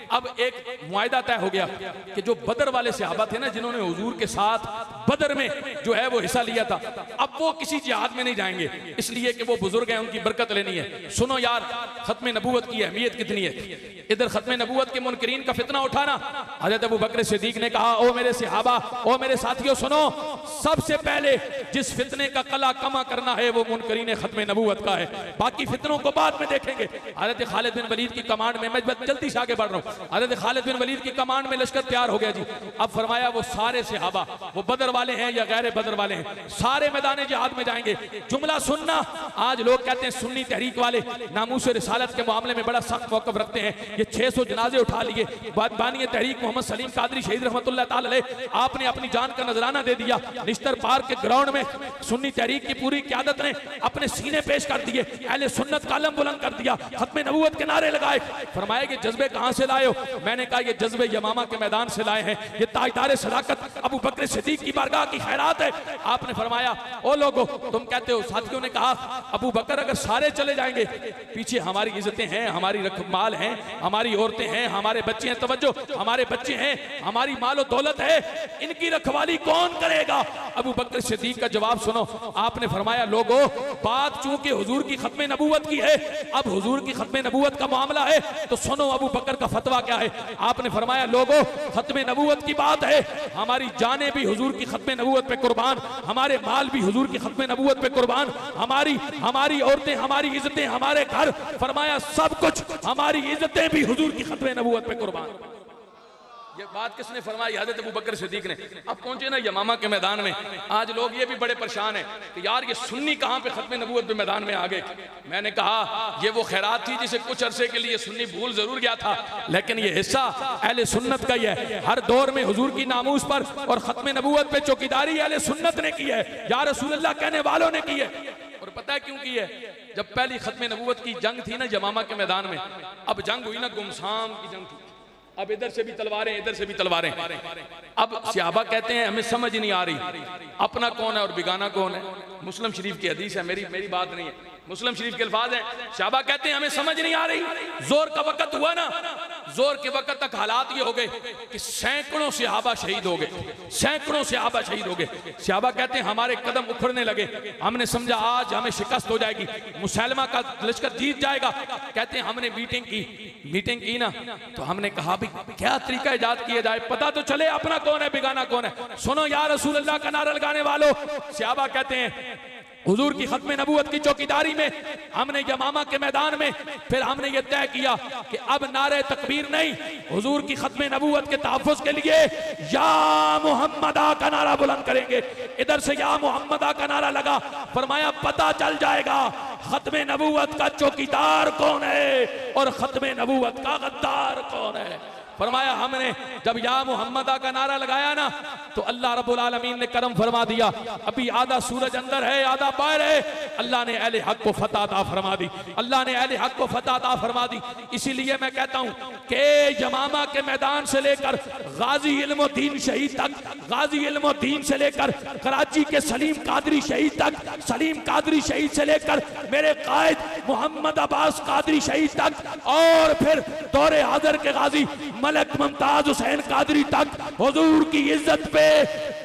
अब एक मुआहिदा तय हो गया कि जो बदर वाले सहाबा थे ना, जिन्होंने हुजूर के साथ बदर में जो है वो हिस्सा लिया था, अब वो किसी जिहाद में नहीं जाएंगे, इसलिए कि वो बुजुर्ग हैं, उनकी बरकत लेनी है। सुनो यार खत्म नबूवत की अहमियत कितनी है। इधर खत्म नबूवत के मुनकरीन का फितना उठाना, हज़रत अबू बकर सिद्दीक़ ने कहा ओ मेरे सहाबा, ओ मेरे साथियों सुनो, सबसे पहले जिस फितने का कला कमा करना है वो मुनकरीन खत्म नबूवत का है, बाकी फितनों को बाद में देखेंगे। हज़रत खालिद बिन वलीद की कमांड में, मैं जल्दी से आगे बढ़ रहा हूँ, हज़रत खालिद बिन वलीद की कमांड में लश्कर तैयार हो गया जी। अब फरमाया वो सारे सहाबा, वो बदर वाले हैं या गैर बदर वाले हैं, सारे मैदान जिहाद में जाएंगे। जुमला सुनना, आज लोग कहते हैं सुन्नी तहरीक वाले नामूस रिसालत के मामले में बड़ा सख्त मौक़िफ़ रखते हैं, ये 600 जनाजे उठा लिए, बानिए तहरीक मोहम्मद सलीम कादरी शहीद रहमतुल्लाह ताला अलैह, आपने अपनी जान का नजराना दे दिया। निश्तर पार्क के ग्राउंड में सुन्नी तहरीक की पूरी क़यादत ने अपने सीने पेश कर दिए, अहले सुन्नत का अलम बुलंद कर दिया, खत्म नबूवत के नारे लगाए। फरमाया कि जज्बे कहां से लाए हो। मैंने कहा ये जज्बे यमामा के मैदान से लाए हैं, ये ताजदार सदाकत अबू बकर सिद्दीक़ की बारगाह की खैरात है। आपने फरमाया ओ लोगो तुम कहते हो, साथियों ने कहा अबू बकर अगर सारे चले जाएंगे, पीछे हमारी इज्जतें हैं, हमारी रखमाल हैं, हमारी औरतें हैं, हमारे बच्चे हैं, तवज्जो हमारे बच्चे हैं, हमारी मालो दौलत है, इनकी रखवाली कौन करेगा। अबू बकर सिद्दीक़ का जवाब सुनो। आपने फरमाया लोगो बात चूंकि हुजूर की खत्म नबूवत की है, अब हुजूर की खत्म नबूवत का मामला है तो सुनो अबू बकर का फतवा क्या है। आपने फरमाया लोगो खत्म नबूवत की बात है, हमारी जानें भी हुजूर की खत्म नबूवत पे कुर्बान, हमारे माल भी हुजूर की खत्म नबूवत पे कुर्बान, हमारी औरतें, हमारी इज्जतें, हमारे घर, फरमाया सब कुछ, हमारी इज्जतें भी हुजूर की खत्म नबूवत पे कुर्बान। ये बात किसने फरमाई? हज़रत अबू बकर सिद्दीक ने। अब पहुंचे ना यमामा के मैदान में, आज लोग ये भी बड़े परेशान हैं कि यार ये सुन्नी कहाँ पे खत्म नबूवत पे मैदान में आ गए। मैंने कहा ये वो खैरात थी जिसे कुछ अरसे के लिए सुन्नी भूल जरूर गया था, लेकिन ये हिस्सा अहले सुन्नत का ही है। हर दौर में हुजूर की नामूस पर और खत्म नबूवत पे चौकीदारी अहले सुन्नत ने की है, या रसूलुल्लाह कहने वालों ने की है। और पता है क्यों की है? जब पहली खत्म नबूवत की जंग थी ना यमामा के मैदान में, अब जंग हुई ना गुमसाम की जंग थी। अब इधर से भी तलवारें, इधर से भी तलवारें। अब सहाबा कहते हैं हमें समझ नहीं आ रही अपना कौन है और बिगाना कौन है। मुस्लिम शरीफ की हदीस है, मेरी बात नहीं है, मुस्लिम शरीफ के अल्फाज हैं। सहाबा कहते हैं हमें समझ नहीं आ रही। जोर का वक्त हुआ ना, जोर के वक्त तक हालात ये हो गए कि सैकड़ों सहाबा शहीद हो गए, सैकड़ों सहाबा शहीद हो गए। सहाबा कहते हैं हमारे कदम उखड़ने लगे, हमने समझा आज हमें शिकस्त हो जाएगी, मुसैलमा का लश्कर जीत जाएगा। कहते हैं हमने मीटिंग की ना, तो हमने कहा भी क्या तरीका इजाद किया जाए, पता तो चले अपना कौन है बिगाना कौन है। सुनो या रसूलुल्लाह का नारा लगाने वालों, सहाबा कहते हैं हुजूर की खत्म नबूवत की चौकीदारी में हमने यमामा के मैदान में फिर हमने ये तय किया कि अब नारे तकबीर नहीं, हुजूर की खत्म नबूवत के तहफ़्फ़ुज़ के लिए या मुहम्मदा का नारा बुलंद करेंगे। इधर से या मुहम्मदा का नारा लगा, फरमाया पता चल जाएगा खत्म नबूवत का चौकीदार कौन है और खत्म नबूवत का गद्दार कौन है। फरमाया हमने जब या मुहम्मदा का नारा लगाया ना, तो अल्लाह रब्बुल आलमीन ने करम फरमा दिया। अभी आधा सूरज अंदर है, आधा बाहर है। अल्लाह ने अहले हक को फतह अता फरमा दी, अल्लाह ने अहले हक को फतह अता फरमा दी। इसीलिए मैं कहता हूं कि यमामा के मैदान से लेकर गाजी इल्मुद्दीन शहीद तक, गाजी इल्मुद्दीन से लेकर कराची के सलीम कादरी शहीद तक, सलीम कादरी शहीद से लेकर मेरे कायद मोहम्मद अब्बास कादरी शहीद तक, और फिर दौरे हाज़िर के गाजी मलक मुमताज हुसैन कादरी तक हुजूर की इज्जत पे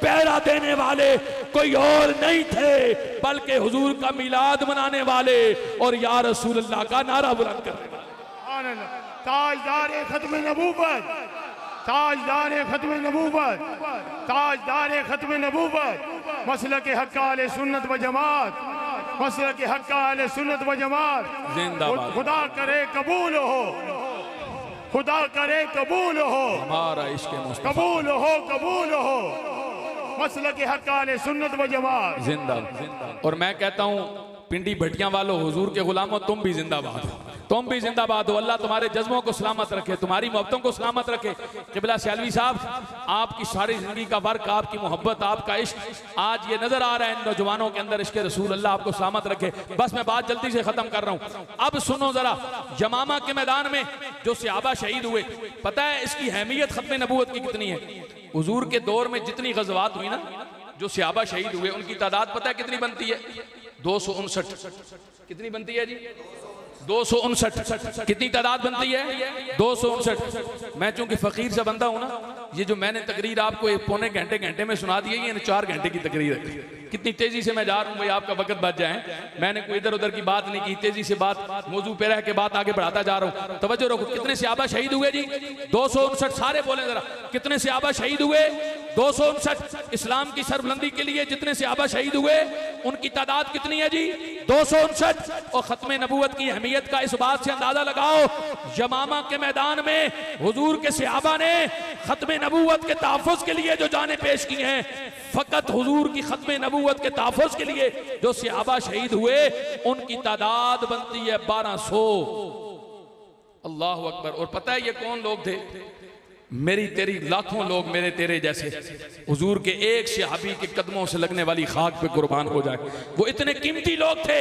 पहरा देने वाले कोई और नहीं थे, बल्कि हुजूर का मिलाद मनाने वाले और या रसूलुल्लाह का नारा बुलंद करने वाले। ताजदार खत्म नबूवत, ताजदार खत्म नबूवत, ताजदार खत्म नबूवत, मसलक हक़ अहले सुन्नत व जमात, मसलक हक़ अहले सुन्नत व जमात जिंदाबाद। खुदा करे कबूल हो, खुदा करे कबूल हो हमारा इश्क़ मुस्तफ़ा, कबूल हो, कबूल हो मसलक हक़ अहले सुन्नत व जमात जिंदाबाद। और मैं कहता हूँ पिंडी भटियां वालों, हुजूर के गुलामों, तुम भी जिंदाबाद हो, तुम भी जिंदाबाद हो। अल्लाह तुम्हारे जज्बों को सलामत रखे, तुम्हारी मोहब्बतों को सलामत रखे। क़िबला सियालवी साहब, आपकी सारी जिंदगी का वर्क, आपकी मोहब्बत, आपका इश्क आज ये नजर आ रहा है इन नौजवानों के अंदर। इश्क़ रसूल, अल्लाह आपको सलामत रखे। बस मैं बात जल्दी से खत्म कर रहा हूँ। अब सुनो जरा, यमामा के मैदान में जो सहाबा शहीद हुए, पता है इसकी अहमियत खत्म नबूवत की कितनी है? हुजूर के दौर में जितनी गज़वात हुई ना, जो सहाबा शहीद हुए उनकी तादाद पता है कितनी बनती है? 259। कितनी बनती है जी? 259। कितनी तादाद बनती है? 259। मैं चूंकि फकीर से बंदा हूं ना, ये जो मैंने तकरीर आपको एक पौने घंटे में सुना दी है, ये 4 घंटे की तकरीर है। कितनी तेजी से मैं जा रहा हूं भाई, आपका वक्त बच जाए। मैंने कोई इधर उधर की बात नहीं की, तेजी से बात मौजू पे रह के बात आगे बढ़ाता जा रहा हूं। तवज्जो रखो, कितने सहाबा शहीद हुए जी? 259। सारे बोले जरा, कितने सहाबा शहीद हुए? 259। इस्लाम की सरबुलंदी के लिए जितने सहाबा शहीद हुए उनकी तादाद कितनी है जी? 259। और खत्म नबूवत की अहमियत का इस बात से अंदाजा लगाओ, यमामा के मैदान में हुजूर के सहाबा ने खत्म नबूवत के तहफ़्फ़ुज़ के लिए जो जाने पेश की हैं, फकत हुजूर की खत्म नबूवत के तहफ़्फ़ुज़ के लिए जो सहाबा शहीद हुए उनकी तादाद बनती है 1200। अल्लाह अकबर। और पता है ये कौन लोग थे? मेरी तेरी लाखों लोग मेरे तेरे जैसे हुजूर के एक सहाबी के कदमों से लगने वाली खाक पे कुर्बान हो जाए, वो इतने कीमती लोग थे।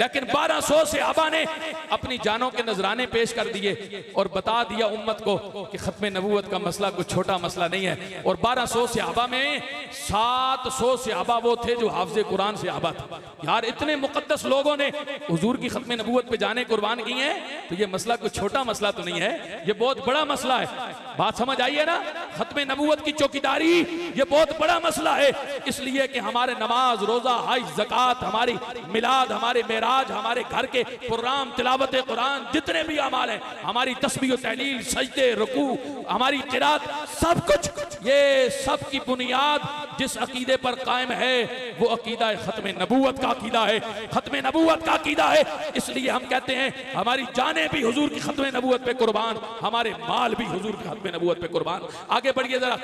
लेकिन 1200 सहाबा ने अपनी जानों के नजराने पेश कर दिए और बता दिया उम्मत को कि खत्म नबूवत का मसला कुछ छोटा मसला नहीं है। और 1200 सहाबा में 700 सहाबा वो थे जो हाफिज़े कुरान सहाबा थे। यार इतने मुकद्दस लोगों ने हुजूर की खत्म नबूवत पे जाने कुर्बान की हैं, तो ये मसला कुछ छोटा मसला तो नहीं है, ये बहुत बड़ा मसला है। बात समझ आइए ना? खत्म नबूवत की चौकीदारी ये बहुत बड़ा मसला है, इसलिए कि हमारे नमाज, रोजा, हज, ज़कात, हमारी मिलाद, हमारे मेराज, हमारे घर के प्रोग्राम, तिलावत कुरान, जितने भी अमाल हैं, हमारी तस्बीह, तहलील, सजदे, रुकू, हमारी क़िरात, सब कुछ, ये सब की बुनियाद जिस अकीदे पर कायम है वो अकीदा खत्म नबूवत का अकीदा है, खत्म नबूवत का अकीदा है। इसलिए हम कहते हैं हमारी जानें भी हुजूर की खत्म नबूवत पे कुर्बान, हमारे माल भी हुजूर की खत्म नबूवत पे कुर्बान। आगे बढ़िए जरा।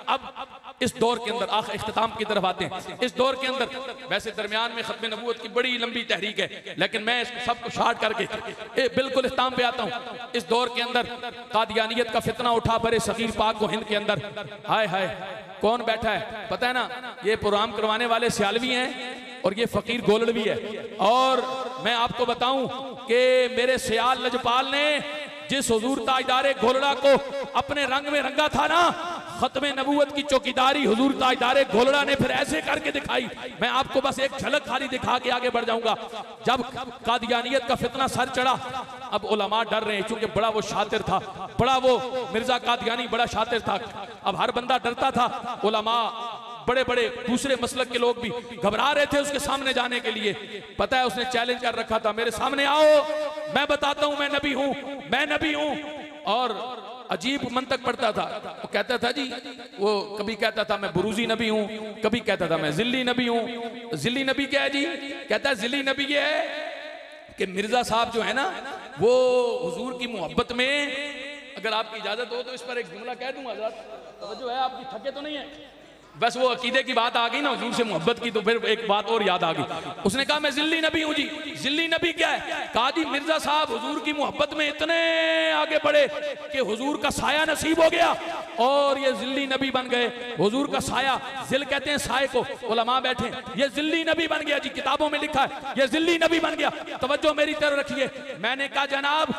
अब इस दौर के अंदर आखिर इख्तिताम की तरफ आते हैं। इस दौर के अंदर वैसे दरमियान में खत्म नबूवत की बड़ी लंबी तहरीक है, लेकिन मैं इसको सबको शार्ट करके बिल्कुल इख्तिताम पे आता हूँ। इस दौर के अंदर कादियानियत का फितना उठा बरे सगीर पाक को हिंद के अंदर। हाय हाय, कौन बैठा है पता है ना? ये प्रोग्राम करवाने वाले सियालवी हैं और ये फकीर गोलड़वी है। और मैं आपको बताऊं कि मेरे सियाल लजपाल ने जिस हुजूर ताजदारे घोलड़ा को अपने रंग में रंगा था ना, खत्म नबूवत की चौकीदारी हुजूर ताजदारे घोलड़ा ने फिर ऐसे करके दिखाई। मैं आपको बस एक झलक खाली दिखा के आगे बढ़ जाऊंगा। जब कादियानियत का फितना सर चढ़ा, अब उलमा डर रहे हैं, क्योंकि बड़ा वो शातिर था, बड़ा वो मिर्जा कादियानी बड़ा शातिर था। अब हर बंदा डरता था। उलमा बड़े बड़े दूसरे मसलक के लोग भी घबरा रहे थे उसके सामने जाने के लिए। पता है उसने चैलेंज कर रखा था, मेरे सामने आओ, मैं बताता हूं मैं नबी हूं, मैं नबी हूं। और अजीब मंतक पढ़ता था। वो कहता था जी, वो कभी कहता था मैं बुरूजी नबी हूं, कभी कहता था मैं जिल्ली नबी हूं। जिल्ली नबी क्या है जी? कहता है जिल्ली नबी ये है कि मिर्जा साहब जो है ना, वो हुजूर की मोहब्बत में, अगर आपकी इजाजत हो तो इस पर एक जुमला कह दूंगा हज़रत, तवज्जो है आपकी, थके तो नहीं है? बस वो अकीदे की बात आ गई ना हुजूर से मोहब्बत की, तो फिर एक बात और याद आ गई। उसने कहा मैं जिल्ली नबी हूं जी। जिल्ली नबी क्या है? कहा जी मिर्जा साहब हुजूर की मोहब्बत में इतने आगे बढ़े कि हुजूर का साया नसीब हो गया और ये जिल्ली नबी बन गए। हुजूर का साया, जिल कहते हैं साए को, उलमा बैठे, ये जिल्ली नबी बन गया जी, किताबों में लिखा है ये जिल्ली नबी बन गया। तवज्जो मेरी तरफ रखिए। मैंने कहा जनाब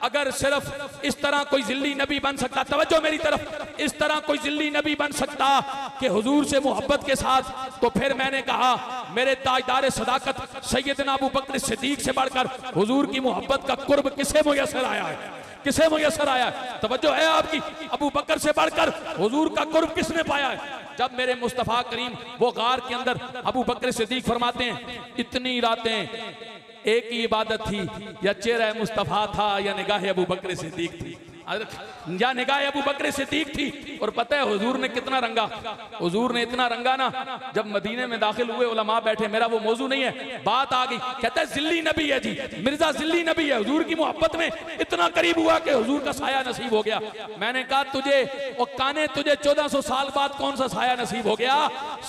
अगर सिर्फ इस तरह कोई जिल्ली नबी बन सकता, तवज्जो मेरी तरफ, इस तरह कोई जिल्ली नबी बन सकता कि हुजूर से मोहब्बत के साथ, तो फिर मैंने कहा मेरे ताजदार सदाकत सैयदना अबू बकर सिद्दीक से बढ़कर हुजूर की मोहब्बत का कुर्ब किसे मुयस्सर आया है? किसे मुयस्सर आया है? तवज्जो है आपकी? अबू बकर से बढ़कर हुजूर का कुर्ब किसने पाया है? जब मेरे मुस्तफा करीम वो गार के अंदर, अबू बकर सिद्दीक फरमाते हैं इतनी रातें एक ही इबादत थी, या चेहरा मुस्तफा था या निगाह अबू बकर सिद्दीक थी, या निगाह अबू बकर सिद्दीक थी। और पता है हुजूर ने कितना रंगा? हुजूर ने इतना रंगा ना, जब मदीने में दाखिल हुए उलमा बैठे, मेरा वो मौजू नहीं है, बात आ गई, कहता है जिल्ली नबी है जी, मिर्जा जिल्ली नबी है, हुजूर की मोहब्बत में इतना करीब हुआ कि हुजूर का साया नसीब हो गया। मैंने कहा तुझे और काने, तुझे 1400 साल बाद कौन सा साया नसीब हो गया?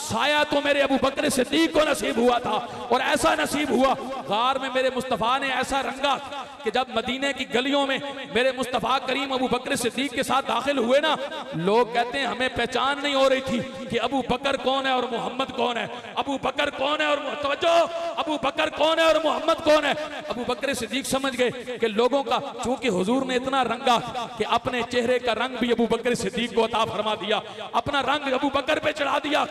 साया तो मेरे अबू बकर सिद्दीक को नसीब हुआ था, और ऐसा नसीब हुआ गार में मेरे मुस्तफा ने ऐसा रंगा कि जब मदीने की गलियों में मेरे मुस्तफा करीम अबू बकर सिद्दीक के साथ दाखिल हुए ना, लोग कहते हैं हमें पहचान नहीं हो रही थी कि अबू बकर कौन है और मोहम्मद कौन है, अबू बकर कौन है और तवज्जो, अबू बकर कौन है और मोहम्मद कौन है। अबू बकर सिद्दीक समझ गए कि लोगों का, चूंकि हुजूर ने इतना रंगा कि अपने चेहरे का रंग भी अबू बकर सिद्दीक को अता फरमा दिया, अपना रंग अबू बकर पे चढ़ा दिया।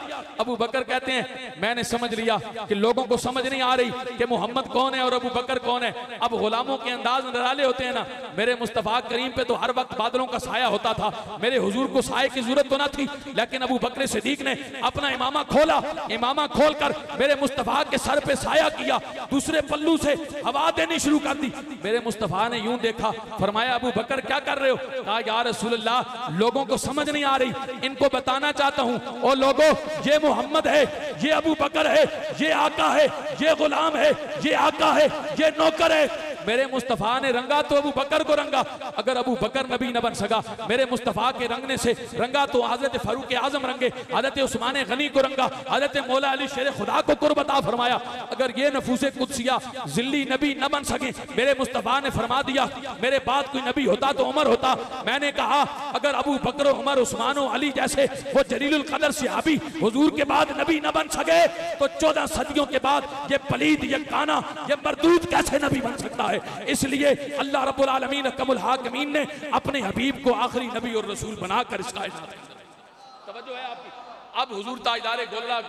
अबू बकर कहते हैं मैंने समझ लिया कि लोगों को समझ नहीं आ रही कि मोहम्मद कौन है और अबू बकर कौन है। अब गुलामों के अंदाज निराले होते हैं ना, मेरे मुस्तफा करीम पे तो हर वक्त बादलों का साया होता था, मेरे हुजूर को साये की जरूरत तो ना थी, लेकिन अबू बकर सिद्दीक ने अपना इमामा खोला, इमामा खोलकर मेरे मुस्तफा के सर पे साया किया, दूसरे पल्लू से हवा देनी शुरू कर दी। मेरे मुस्तफा ने यूं देखा, फरमाया अबू बकर क्या कर रहे हो? कहा या रसूलल्लाह लोगों को समझ नहीं आ रही, इनको बताना चाहता हूं, ओ लोगों ये मोहम्मद है, ये अबू बकर है, ये आका है, ये गुलाम है, ये आका है, ये नौकर है। मेरे मुस्तफा ने रंगा तो अबू बकर को रंगा, अगर अबू बकर नबी न बन सका, मेरे मुस्तफा के रंगने से रंगा तो हजरत फारूक आजम रंगे, हजरत उस्मान गनी को रंगा, हजरत मौला अली शेर खुदा को कुर्ब अता फरमाया। अगर ये नफूसे कुदसिया जिल्ली नबी न बन सके, मेरे मुस्तफा ने फरमा दिया मेरे बाद कोई नबी होता तो उमर होता। मैंने कहा अगर अबू बकर, उमर, उस्मान अली जैसे वो जलीलुल कदर सहाबी हुजूर के बाद नबी न बन सके, तो 14 सदियों के बाद ये पलीद, ये काना, ये मरदूद कैसे नबी बन सकता है? इसलिए अल्लाह रब्बुल आलमीन कमुल हाकिमीन ने अपने हबीब को आखिरी नबी और रसूल बनाकर इसका तवज्जो है आपकी। अब हुजूर ताजदार गोल्ला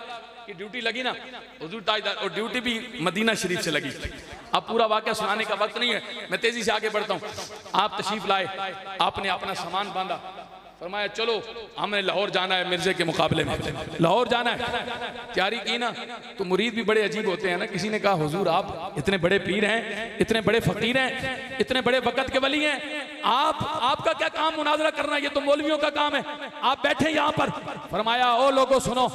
की ड्यूटी लगी ना, हुजूर ताजदार, और ड्यूटी भी मदीना शरीफ से लगी। अब पूरा वाक़या सुनाने का वक्त नहीं है, मैं तेजी से आगे बढ़ता हूँ। आप तशरीफ लाए, आपने अपना सामान बांधा, फरमाया चलो हमने लाहौर जाना है, मिर्जे के मुकाबले में लाहौर जाना है। तैयारी की ना, तो मुरीद भी बड़े अजीब होते हैं ना। किसी ने कहा हुजूर आप इतने बड़े पीर हैं, इतने बड़े फकीर हैं, इतने बड़े वक़्त के वली हैं, आपका क्या काम काम मुनाजरा करना, ये तो मौलवियों का काम है, आप बैठे यहाँ पर। फरमाया ओ लोगों सुनो,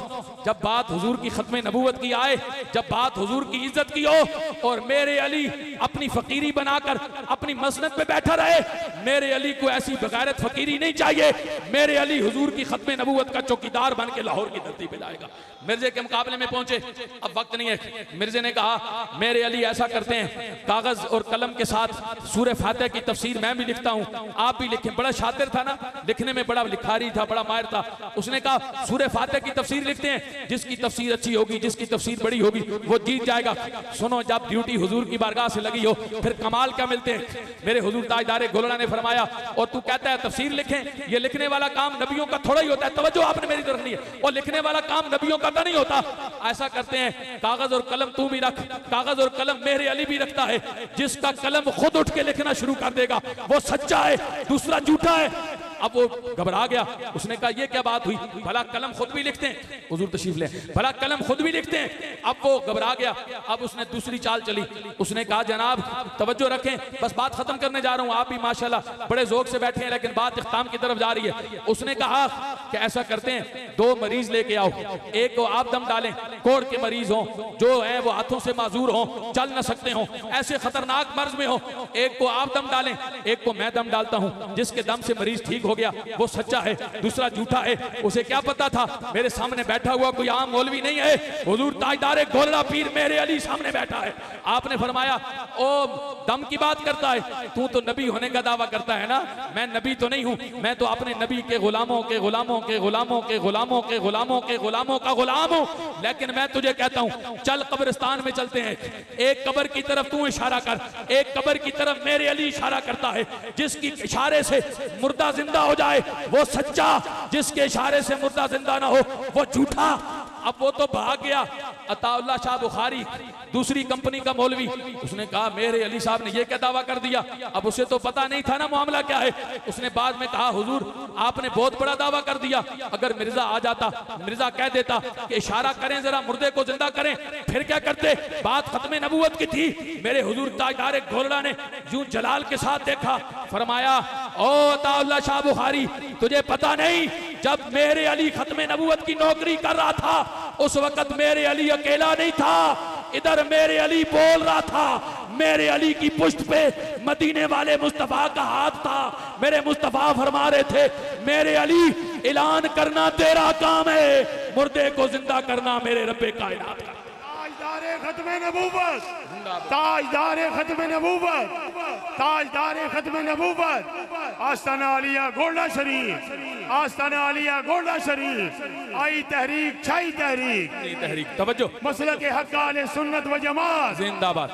जब बात हुजूर की खत्म नबूवत की आए, जब बात हुजूर की इज्जत की हो और मेरे अली अपनी फकीरी बनाकर अपनी मसनद पे बैठा रहे, मेरे अली को ऐसी बगैरत फकीरी नहीं चाहिए। मेरे अली हुजूर की खत्म नबूवत का चौकीदार बन के लाहौर की धरती पे जाएगा। मिर्जे के मुकाबले में पहुंचे, अब वक्त नहीं है। मिर्जे ने कहा मेरे अली ऐसा करते हैं, कागज और कलम के साथ सूरह फातिहा की तफसीर मैं भी लिखता हूं, आप भी लिखें। बड़ा शातिर था ना, लिखने में बड़ा लिखारी था, बड़ा माहिर था। उसने कहा सूरह फातिहा की तफसीर लिखते हैं, जिसकी तफसीर अच्छी होगी, जिसकी तफसीर बड़ी होगी, वो जीत जाएगा। सुनो, जब ड्यूटी हुजूर की बारगाह से लगी हो फिर कमाल क्या मिलते हैं। मेरे हुजूर ताजदार गोलड़ा ने फरमाया और तू कहता है तफसीर लिखें, ये लिखने वाला काम नबियों का थोड़ा ही होता है। तवज्जो आपने मेरी तरफ नहीं है, और लिखने वाला काम नबियों का तो नहीं होता। ऐसा करते हैं, कागज और कलम तू भी रख, कागज और कलम मेरे अली भी रखता है। जिसका कलम खुद उठ के लिखना शुरू कर देगा वो सच्चा है, दूसरा झूठा है। अब वो घबरा गया, उसने कहा ये क्या बात हुई, भला कलम खुद भी लिखते हैं, हुजूर तशरीफ ले, भला कलम खुद भी लिखते हैं। अब वो घबरा गया, अब उसने दूसरी चाल चली। उसने कहा जनाब तवज्जो रखें, बस बात खत्म करने जा रहा हूं, आप भी माशाल्लाह बड़े जोक से बैठे हैं, लेकिन बात इख्तिताम की तरफ जा रही है। उसने कहा कि ऐसा करते हैं, 2 मरीज लेके आओ, एक को आप दम डालें, कोढ़ के मरीज हो, जो है वो हाथों से माजूर हो, चल न सकते हो, ऐसे खतरनाक मर्ज में हो, एक को आप दम डालें, एक को मैं दम डालता हूं। जिसके दम से मरीज ठीक हो गया वो सच्चा है, दूसरा झूठा है। उसे क्या पता था मेरे सामने बैठा हुआ कोई आम मौलवी नहीं है, हुजूर ताजदार गोलड़ा पीर मेरे अली सामने बैठा है। आपने फरमाया ओ दम की बात करता है, तू तो नबी होने का दावा करता है ना, मैं नबी तो नहीं हूं, मैं तो अपने नबी के गुलामों के गुलामों के गुलामों के गुलामों के गुलामों के गुलामों का गुलाम हूं। लेकिन मैं तुझे कहता हूं चल कब्रिस्तान में चलते हैं, एक कब्र की तरफ तू इशारा कर, एक कब्र की तरफ मेरे अली इशारा करता है। जिसकी इशारे से मुर्दा जिंदा हो जाए वो सच्चा, जिसके इशारे से मुर्दा जिंदा ना हो वो झूठा। अब वो तो भाग गया। अताउल्लाह शाह बुखारी दूसरी कंपनी का मौलवी, उसने कहा मेरे अली साहब ने ये क्या दावा कर दिया। अब उसे तो पता नहीं था ना मामला क्या है। उसने बाद में कहा हुजूर आपने बहुत बड़ा दावा कर दिया, अगर मिर्जा आ जाता, मिर्जा कह देता कि इशारा करें जरा मुर्दे को जिंदा करें, फिर क्या करते। बात खत्म नबूवत की थी। मेरे हुजूर ताजदार गोलड़ा ने यूं जलाल के साथ देखा, फरमाया ओ अताउल्लाह शाह बुखारी तुझे पता नहीं, जब मेरे अली खत्म नबूवत की नौकरी कर रहा था उस वक्त मेरे अली अकेला नहीं था, इधर मेरे अली बोल रहा था, मेरे अली की पुष्ट पे मदीने वाले मुस्तफा का हाथ था। मेरे मुस्तफा फरमा रहे थे मेरे अली ऐलान करना तेरा काम है, मुर्दे को जिंदा करना मेरे रब्बे कायनात का। ताजदारे खत्म नबूवत, ताजदारे खत्म नबूवत, ताजदारे खत्म नबूवत, आस्ताना आलिया गोल्डा शरीफ, आस्ताना आलिया गोल्डा शरीफ। आई तहरीक, छाई तहरीक, तहरीक तवज्जो, मसलक हक़ अहले सुन्नत व जमात जिंदाबाद।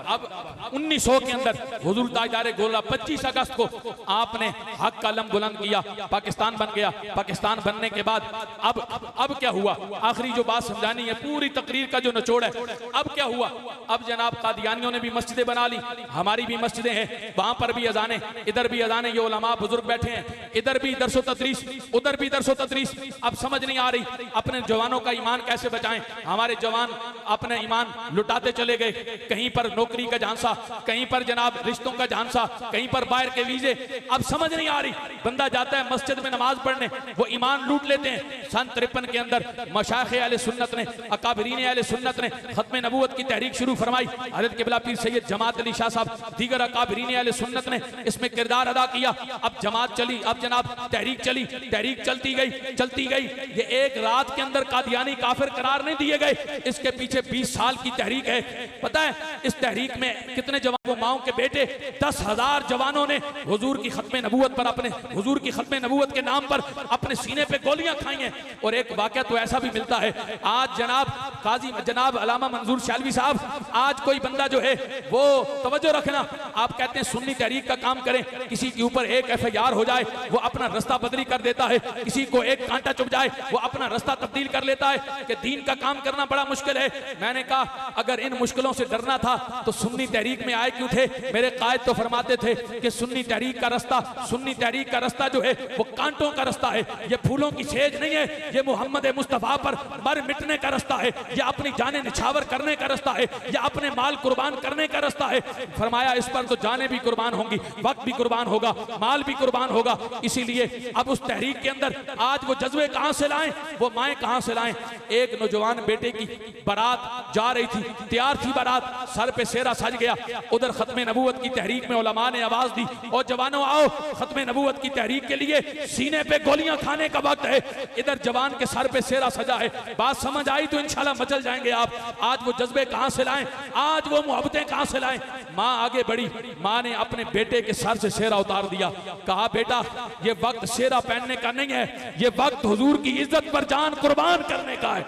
अब 1900 के अंदर हुजूर ताजदार गोलड़ा 25 अगस्त को आपने हक का अलम बुलंद किया, पाकिस्तान बन गया। पाकिस्तान बनने के बाद अब क्या हुआ, आखिरी जो बात समझानी है, पूरी तकरीर का जो निचोड़ है, अब क्या हुआ। अब जनाब कादियानियों ने भी मस्जिदें बना ली, हमारी भी मस्जिदें हैं, वहां पर भी अजाने, इधर भी अजाने, ये उलमा बुजुर्ग बैठे हैं, इधर भी दरसो तदरीस, उधर भी दरसो तदरीस। अब समझ नहीं आ रही अपने जवानों का ईमान कैसे बचाएं। हमारे जवान अपने ईमान लुटाते चले गए, कहीं पर नौकरी का झांसा, कहीं पर जनाब रिश्तों का झांसा, कहीं पर बाहर के वीजे। अब समझ नहीं आ रही, बंदा जाता है मस्जिद में नमाज पढ़ने, वो ईमान लूट लेते हैं। सन 53 के अंदर मशाइख अहले सुन्नत ने, अकाबरीन अहले सुन्नत ने खत्म नबूवत की तहरीक शुरू फरमाई। हज़रत क़िबला पीर सैयद जमात अली शाह साहब, दीगर अकाबरीन अहले सुन्नत ने इसमें किरदार अदा किया। अब जमात चली, अब जनाब तहरीक चली, तहरीक चलती गई, चलती गई। ये एक रात के अंदर कादियानी काफिर करार नहीं दिए गए, इसके पीछे 20 साल की तहरीक है। पता है इस तहरीक में कितने जवानों, माओ के बेटे 10,000 जवानों ने हुजूर की खत्म नबूवत पर, अपने हुजूर की खत्म नबूवत के नाम पर अपने सीने पे गोलियां खाई हैं। और एक वाकया तो ऐसा भी मिलता है, आज जनाब काजी जनाब अल्लामा मंजूर शालवी साहब, आज कोई बंदा जो है वो तवज्जो रखना, आप कहते हैं सुन्नी तहरीक का काम करें, किसी के ऊपर एक FIR हो जाए वो अपना रास्ता बदली कर देता है, किसी को एक कांटा चुभ जाए वो अपना रास्ता तब्दील कर लेता है कि दीन का काम करना बड़ा मुश्किल है। मैंने कहा अगर इन मुश्किलों से डरना था तो सुन्नी तहरीक में आए क्यों थे। मेरे कायद तो फरमाते थे कि सुन्नी तहरीक का रास्ता, सुन्नी तहरीक का रास्ता जो है वो कांटों का रास्ता है, ये फूलों की सेज नहीं है, ये मोहम्मद मुस्तफा पर मर मिटने का रास्ता है, ये अपनी जाने निछावर करने का रास्ता है, ये अपने माल कुर्बान करने का रास्ता है। फरमाया इस पर पर तो जाने भी कुर्बान होंगी, वक्त भी कुर्बान होगा, माल भी कुर्बान होगा। इसीलिए अब उस तहरीक के अंदर आज वो जज्बे कहां से लाएं, वो माएँ कहां से लाएं। एक नौजवान बेटे की बारात जा रही थी, तैयार थी बारात, सर पे सेहरा सज गया। उधर खत्मे नबूवत की तहरीक में उलमा ने आवाज दी, और जवानों आओ खत्मे नबूवत की तहरीक के लिए, सीने पे गोलियां खाने का वक्त है। इधर जवान के सर पे सेहरा सजा है। बात समझ आई तो इंशाल्लाह मचल जाएंगे आप। आज वो जज्बे कहां से लाएं, आज वो मोहब्बतें कहां से लाएं। माँ आगे बढ़ी, माँ ने अपने बेटे के सर से सेहरा उतार दिया, कहा बेटा ये वक्त सेहरा पहनने का नहीं है, ये वक्त हुजूर की इज्जत पर जान कुर्बान करने का है।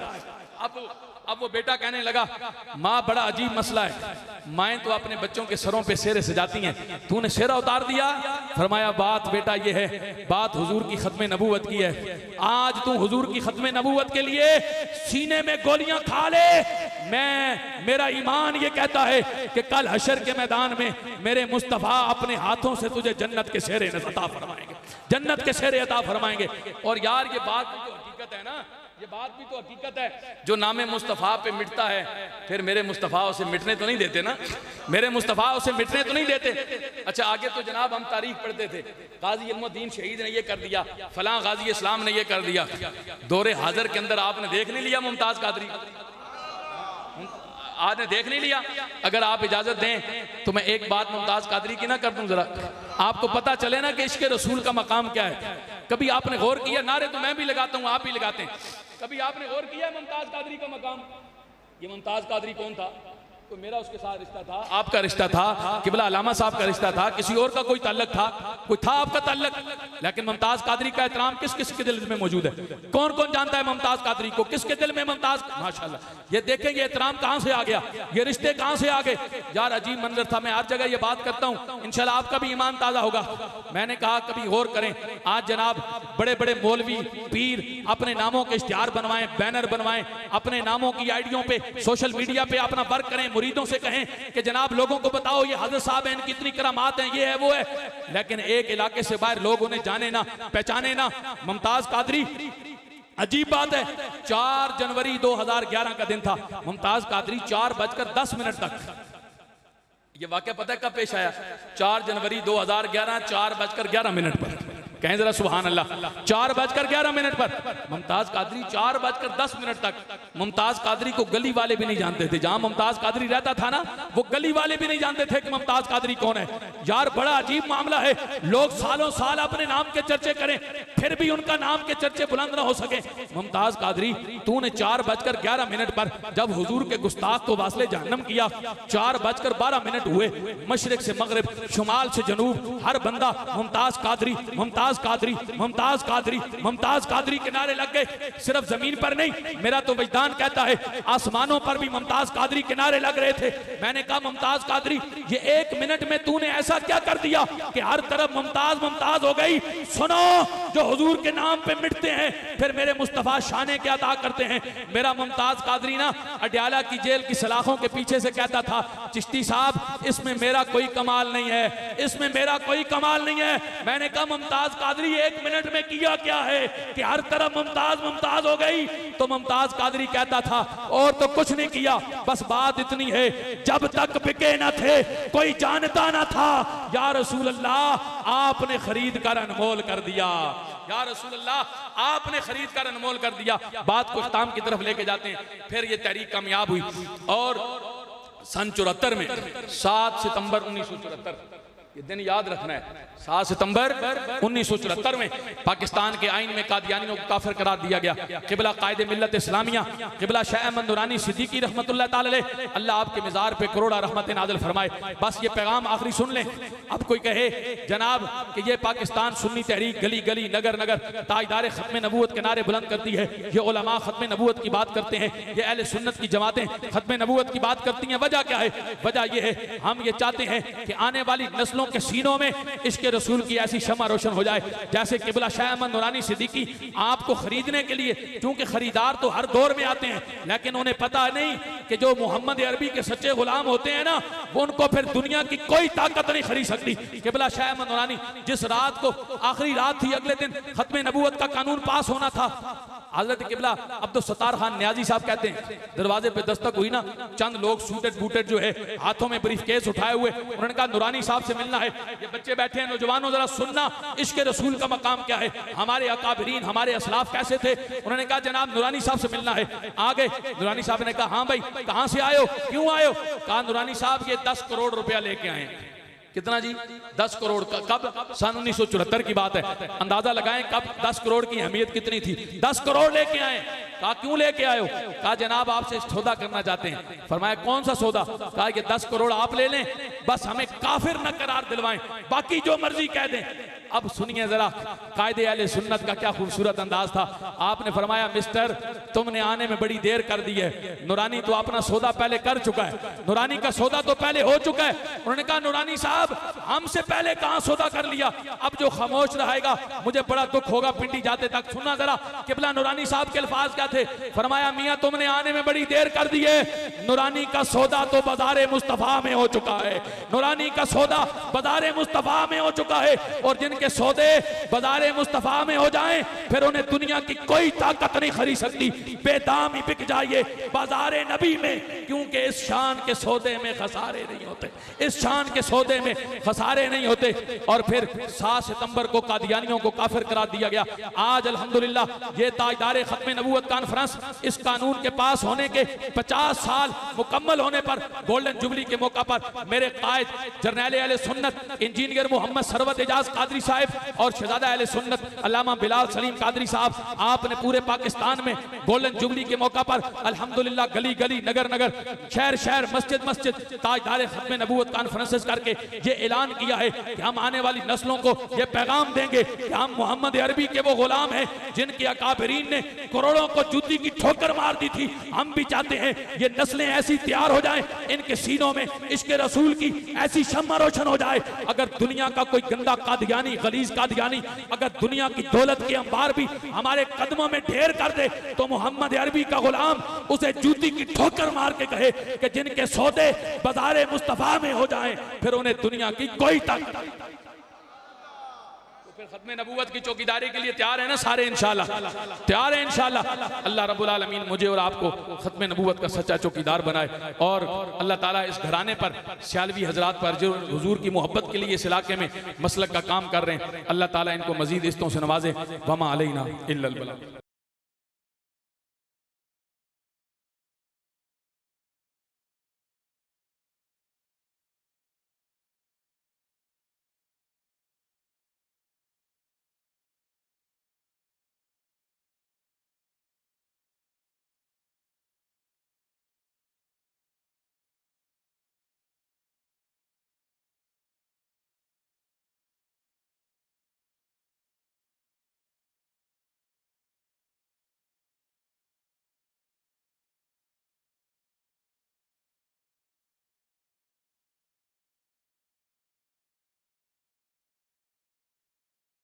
अब वो बेटा कहने लगा, माँ बड़ा अजीब मसला है, माएँ तो अपने बच्चों के सरों पे सेहरे सजाती हैं, तूने सेहरा उतार दिया। फरमाया बात बेटा ये है, बात हुजूर की खत्मे नबूवत की है। आज तू हुजूर की खत्मे नबूवत के लिए सीने में गोलियां खा ले, मेरा ईमान ये कहता है कि कल हशर के मैदान में मेरे मुस्तफा अपने हाथों से तुझे जन्नत के सेहरे अता फरमाएंगे, जन्नत के सेहरे अता फरमाएंगे। और यार ये बात भी तो हकीकत है ना, ये बात भी तो हकीकत है। जो नामे मुस्तफ़ा पे मिटता है, फिर मेरे मुस्तफ़ा उसे मिटने तो नहीं देते ना, मेरे मुस्तफ़ा उसे मिटने तो नहीं देते। अच्छा आगे तो जनाब हम तारीख पढ़ते थे, गाजी इल्मुद्दीन शहीद ने ये कर दिया, फलां गाजी इस्लाम ने ये कर दिया। दौरे हाजिर के अंदर आपने देख नहीं लिया मुमताज़ कादरी, आपने देख नहीं लिया। अगर आप इजाजत दें तो मैं एक बात मुमताज़ कादरी की ना कर दूं, जरा आपको पता चले ना कि इश्क़ रसूल का मकाम क्या है। कभी आपने गौर किया, नारे तो मैं भी लगाता हूँ, आप भी लगाते हैं, कभी आपने गौर किया मुमताज़ कादरी का मकाम? ये मुमताज़ कादरी कौन था? तो मेरा उसके साथ रिश्ता था, आपका रिश्ता था, किबला अलामा साहब का रिश्ता था, किसी और का कोई ताल्लुक था, कोई था आपका ताल्लुक? लेकिन मुमताज़ कादरी का एहतराम किस किस के दिल में मौजूद है? कौन कौन जानता है मुमताज़ कादरी को? किसके दिल में मुमताज़? माशाल्लाह, ये देखें ये एहतराम कहां से आ गया, ये रिश्ते कहां से आ गए। यार अजीब मंजर था। मैं हर जगह ये बात करता हूं, इंशाल्लाह आपका भी ईमान ताज़ा होगा। मैंने कहा कभी गौर करें, आज जनाब बड़े बड़े मौलवी पीर अपने नामों के इश्तिहार बनवाएं, बैनर बनवाएं, अपने नामों की आईडियों पे सोशल मीडिया पे अपना वर्क करें, मुरीदों से कहें कि जनाब लोगों को बताओ ये हज़रत साहब हैं, इनकी इतनी करामात हैं, ये है वो है। लेकिन एक इलाके से बाहर लोग उन्हें जाने ना पहचाने ना। मुमताज़ कादरी, अजीब बात है, 4 जनवरी 2011 का दिन था, मुमताज़ कादरी 4:10 तक, ये वाकया पता है कब पेश आया? 4 जनवरी 2011 4:11 पर। कहें जरा सुभान अल्लाह। 4:11 पर मुमताज़ कादरी 4:10 तक। मुमताज़ कादरी को गली वाले भी नहीं जानते थे, जहां मुमताज़ कादरी रहता था ना, वो गली वाले भी नहीं जानते थे कि मुमताज़ कादरी कौन है। यार बड़ा अजीब मामला है, लोग सालों साल अपने नाम के चर्चे करें, फिर भी उनका नाम के चर्चे बुलंद ना हो सके। मुमताज़ कादरी तूने 4:11 पर जब हुजूर के गुस्ताख को वासले जहन्नम किया, 4:12 हुए, मशरिक से मगरिब, शुमाल से जनूब, हर बंदा मुमताज़ कादरी, मुमताज़ कादरी, मुमताज़ कादरी, मुमताज़ कादरी के नारे लग गए। सिर्फ जमीन पर नहीं, मेरा तो वजदान कहता है आसमानों पर भी मुमताज़ कादरी के नारे लग रहे थे। मैंने कहा मुमताज़ कादरी ये 1 मिनट में तूने ऐसा क्या कर दिया कि हर तरफ मुमताज़ मुमताज़ हो गई। सुनो, जो हुजूर के नाम पे मिटते हैं फिर मेरे मुस्तफ़ा शाने के अदा करते हैं। मेरा मुमताज़ कादरी ना अडयाला की जेल की सलाखों के पीछे से कहता था, चिश्ती साहब इसमें मेरा कोई कमाल नहीं है, इसमें मेरा कोई कमाल नहीं है। मैंने कहा मुमताज़ कादरी 1 मिनट में किया क्या है कि हर तरफ मुमताज़ मुमताज़ हो गई? तो मुमताज़ कादरी कहता था और तो कुछ नहीं किया, बस बात इतनी है, जब तक बिके न थे कोई जानता न था। या रसूल अल्लाह आपने खरीद कर अनमोल कर दिया, या रसूल अल्लाह आपने खरीद कर अनमोल कर दिया। बात को इख्तिताम की तरफ लेके जाते हैं। फिर ये तहरीक कामयाब हुई और सन 74 में 7 सितंबर 1974, ये दिन याद रखना है, 7 सितंबर 1974 में पाकिस्तान के आइन में कादियानियों को काफिर करार दिया गया। किबला कायदे मिल्लत इस्लामिया किबला शाह अहमद नूरानी सिद्दीकी रहमतुल्लाह ताला अलैह, अल्लाह आपके मिज़ार पे करोड़ा रहमत नाज़िल फरमाए। बस ये पैगाम आखिरी सुन लें। अब कोई कहे जनाब कि ये पाकिस्तान सुन्नी तहरीक गली गली नगर नगर ताजदार खत्म नबूवत के नारे बुलंद करती है, ये उलमा खत्म नबूवत की बात करते हैं, ये अहले सुन्नत की जमातें खत्म नबूवत की बात करती हैं। वजह क्या है? वजह यह है हम ये चाहते हैं कि आने वाली नस्लों के सीनों में इश्क़ रसूल की ऐसी शमा रोशन हो जाए जैसे किबला शाह अहमद नूरानी सिद्दीकी। आपको खरीदने के लिए, क्योंकि खरीदार तो हर दौर में आते हैं, लेकिन उन्हें पता नहीं कि जो मोहम्मद अरबी के सच्चे गुलाम होते हैं ना, उनको फिर दुनिया की कोई ताकत नहीं खरीद सकती। किबला शाह अहमद नूरानी जिस रात को आखिरी रात थी, अगले दिन खत्म नबूवत का कानून पास होना था, हजरत किबला अब्दुल सत्तार खान न्याजी साहब कहते हैं दरवाजे पे दस्तक हुई ना, चंद लोग सूटेड बूटेड जो है हाथों में ब्रीफ केस उठाए हुए, उन्होंने कहा नूरानी साहब से मिलना है। ये बच्चे बैठे हैं, नौजवानों जरा सुनना इश्क रसूल का मकाम क्या है, हमारे अकाबरीन हमारे असलाफ कैसे थे। उन्होंने कहा जनाब नूरानी साहब से मिलना है। आगे नूरानी साहब ने कहा हाँ भाई कहां से आए हो, क्यों आए हो? कहा नूरानी साहब ये 10 करोड़ रुपया लेके आए। कितना जी? 10 करोड़ का। कब? सन 1974 की बात है। अंदाजा लगाएं कब 10 करोड़ की अहमियत कितनी थी। 10 करोड़ लेके आए। कहा क्यों लेके आए हो? कहा जनाब आपसे सौदा करना चाहते हैं। फरमाया कौन सा सौदा? कहा कि 10 करोड़ आप ले लें, बस हमें काफिर न करार दिलवाएं, बाकी जो मर्जी कह दें। अब सुनिए जरा कायदे अहले सुन्नत का क्या खूबसूरत अंदाज था। आपने फरमाया मिस्टर तुमने आने में बड़ी देर कर दी है, नूरानी तो अपना सौदा पहले कर चुका है, नूरानी का सौदा तो पहले हो चुका है। उन्होंने कहा नूरानी साहब हमसे पहले कहां सौदा कर लिया, अब जो खामोश रहेगा मुझे बड़ा दुख होगा पिंडी जाते तक। सुनना जरा किबला नूरानी साहब के अल्फाज क्या थे। फरमाया मियां तुमने आने में बड़ी देर कर दी है, नूरानी का सौदा तो बाजारे मुस्तफा में हो चुका है, नूरानी का सौदा बाजारे मुस्तफा में हो चुका है। और जिनके सौदे बाजारे मुस्तफा में हो जाएं फिर उन्हें दुनिया की कोई ताकत नहीं खरीद सकती। बेदाम ही बिक जाइए बाजारे नबी में, क्योंकि इस शान के सौदे में खसारे नहीं होते, इस शान के सौदे में खसारे नहीं होते। और फिर 7 सितंबर को कादियानियों को काफिर करार दिया गया। आज अल्हम्दुलिल्लाह ये ताजदार खत्म नबूवत कॉन्फ्रेंस, इस कानून के पास होने के 50 साल मुकम्मल होने पर, गोल्डन जुबली के मौका पर मेरे कायद जर्नैल अहले सुन्नत इंजीनियर मोहम्मद सरवत एजाज कादरी साहब और शहजादा अहले सुन्नत अल्लामा बिलाल सलीम कादरी साहब, आपने पूरे पाकिस्तान में गोल्डन जुबली के मौका पर अल्हम्दुलिल्लाह गली गली नगर नगर शहर शहर मस्जिद मस्जिद ताजदार खत्म नबूवत कॉन्फ्रेंसेस करके ये ऐलान किया है कि हम आने वाली नस्लों को ये पैगाम देंगे कि हम मोहम्मद अरबी के वो गुलाम हैं जिनके अकाबरीन ने करोड़ों को जूती की ठोकर मार दी थी। हम भी चाहते हैं ये नस्लें ऐसी तैयार हो जाएं, इनके सीनों में इश्क रसूल की ऐसी शम्मा रोशन हो जाए। अगर दुनिया का कोई गंदा कादियानी गलीज कादियानी अगर दुनिया की दौलत के अंबार भी हमारे कदमों में ढेर कर दे तो मोहम्मद अरबी का गुलाम उसे जूती की ठोकर मार के कहे कि जिनके सौदे बाजारे मुस्तफा में हो जाएं फिर उन्हें दुनिया की कोई ताकत। फिर खत्म नबूवत की चौकीदारी के लिए तैयार है ना सारे? इंशाल्लाह तैयार है इंशाल्लाह। अल्लाह रब्बुल आलमीन मुझे और आपको खत्म नबूवत का सच्चा चौकीदार बनाए और अल्लाह ताला इस घराने पर सियालवी हजरात पर जो हुजूर की मोहब्बत के लिए इस इलाके में मसलक का काम कर रहे हैं, अल्लाह ताला इनको मजीद इस्तों से नवाजे। वमा अलैना इल्लल बलाग।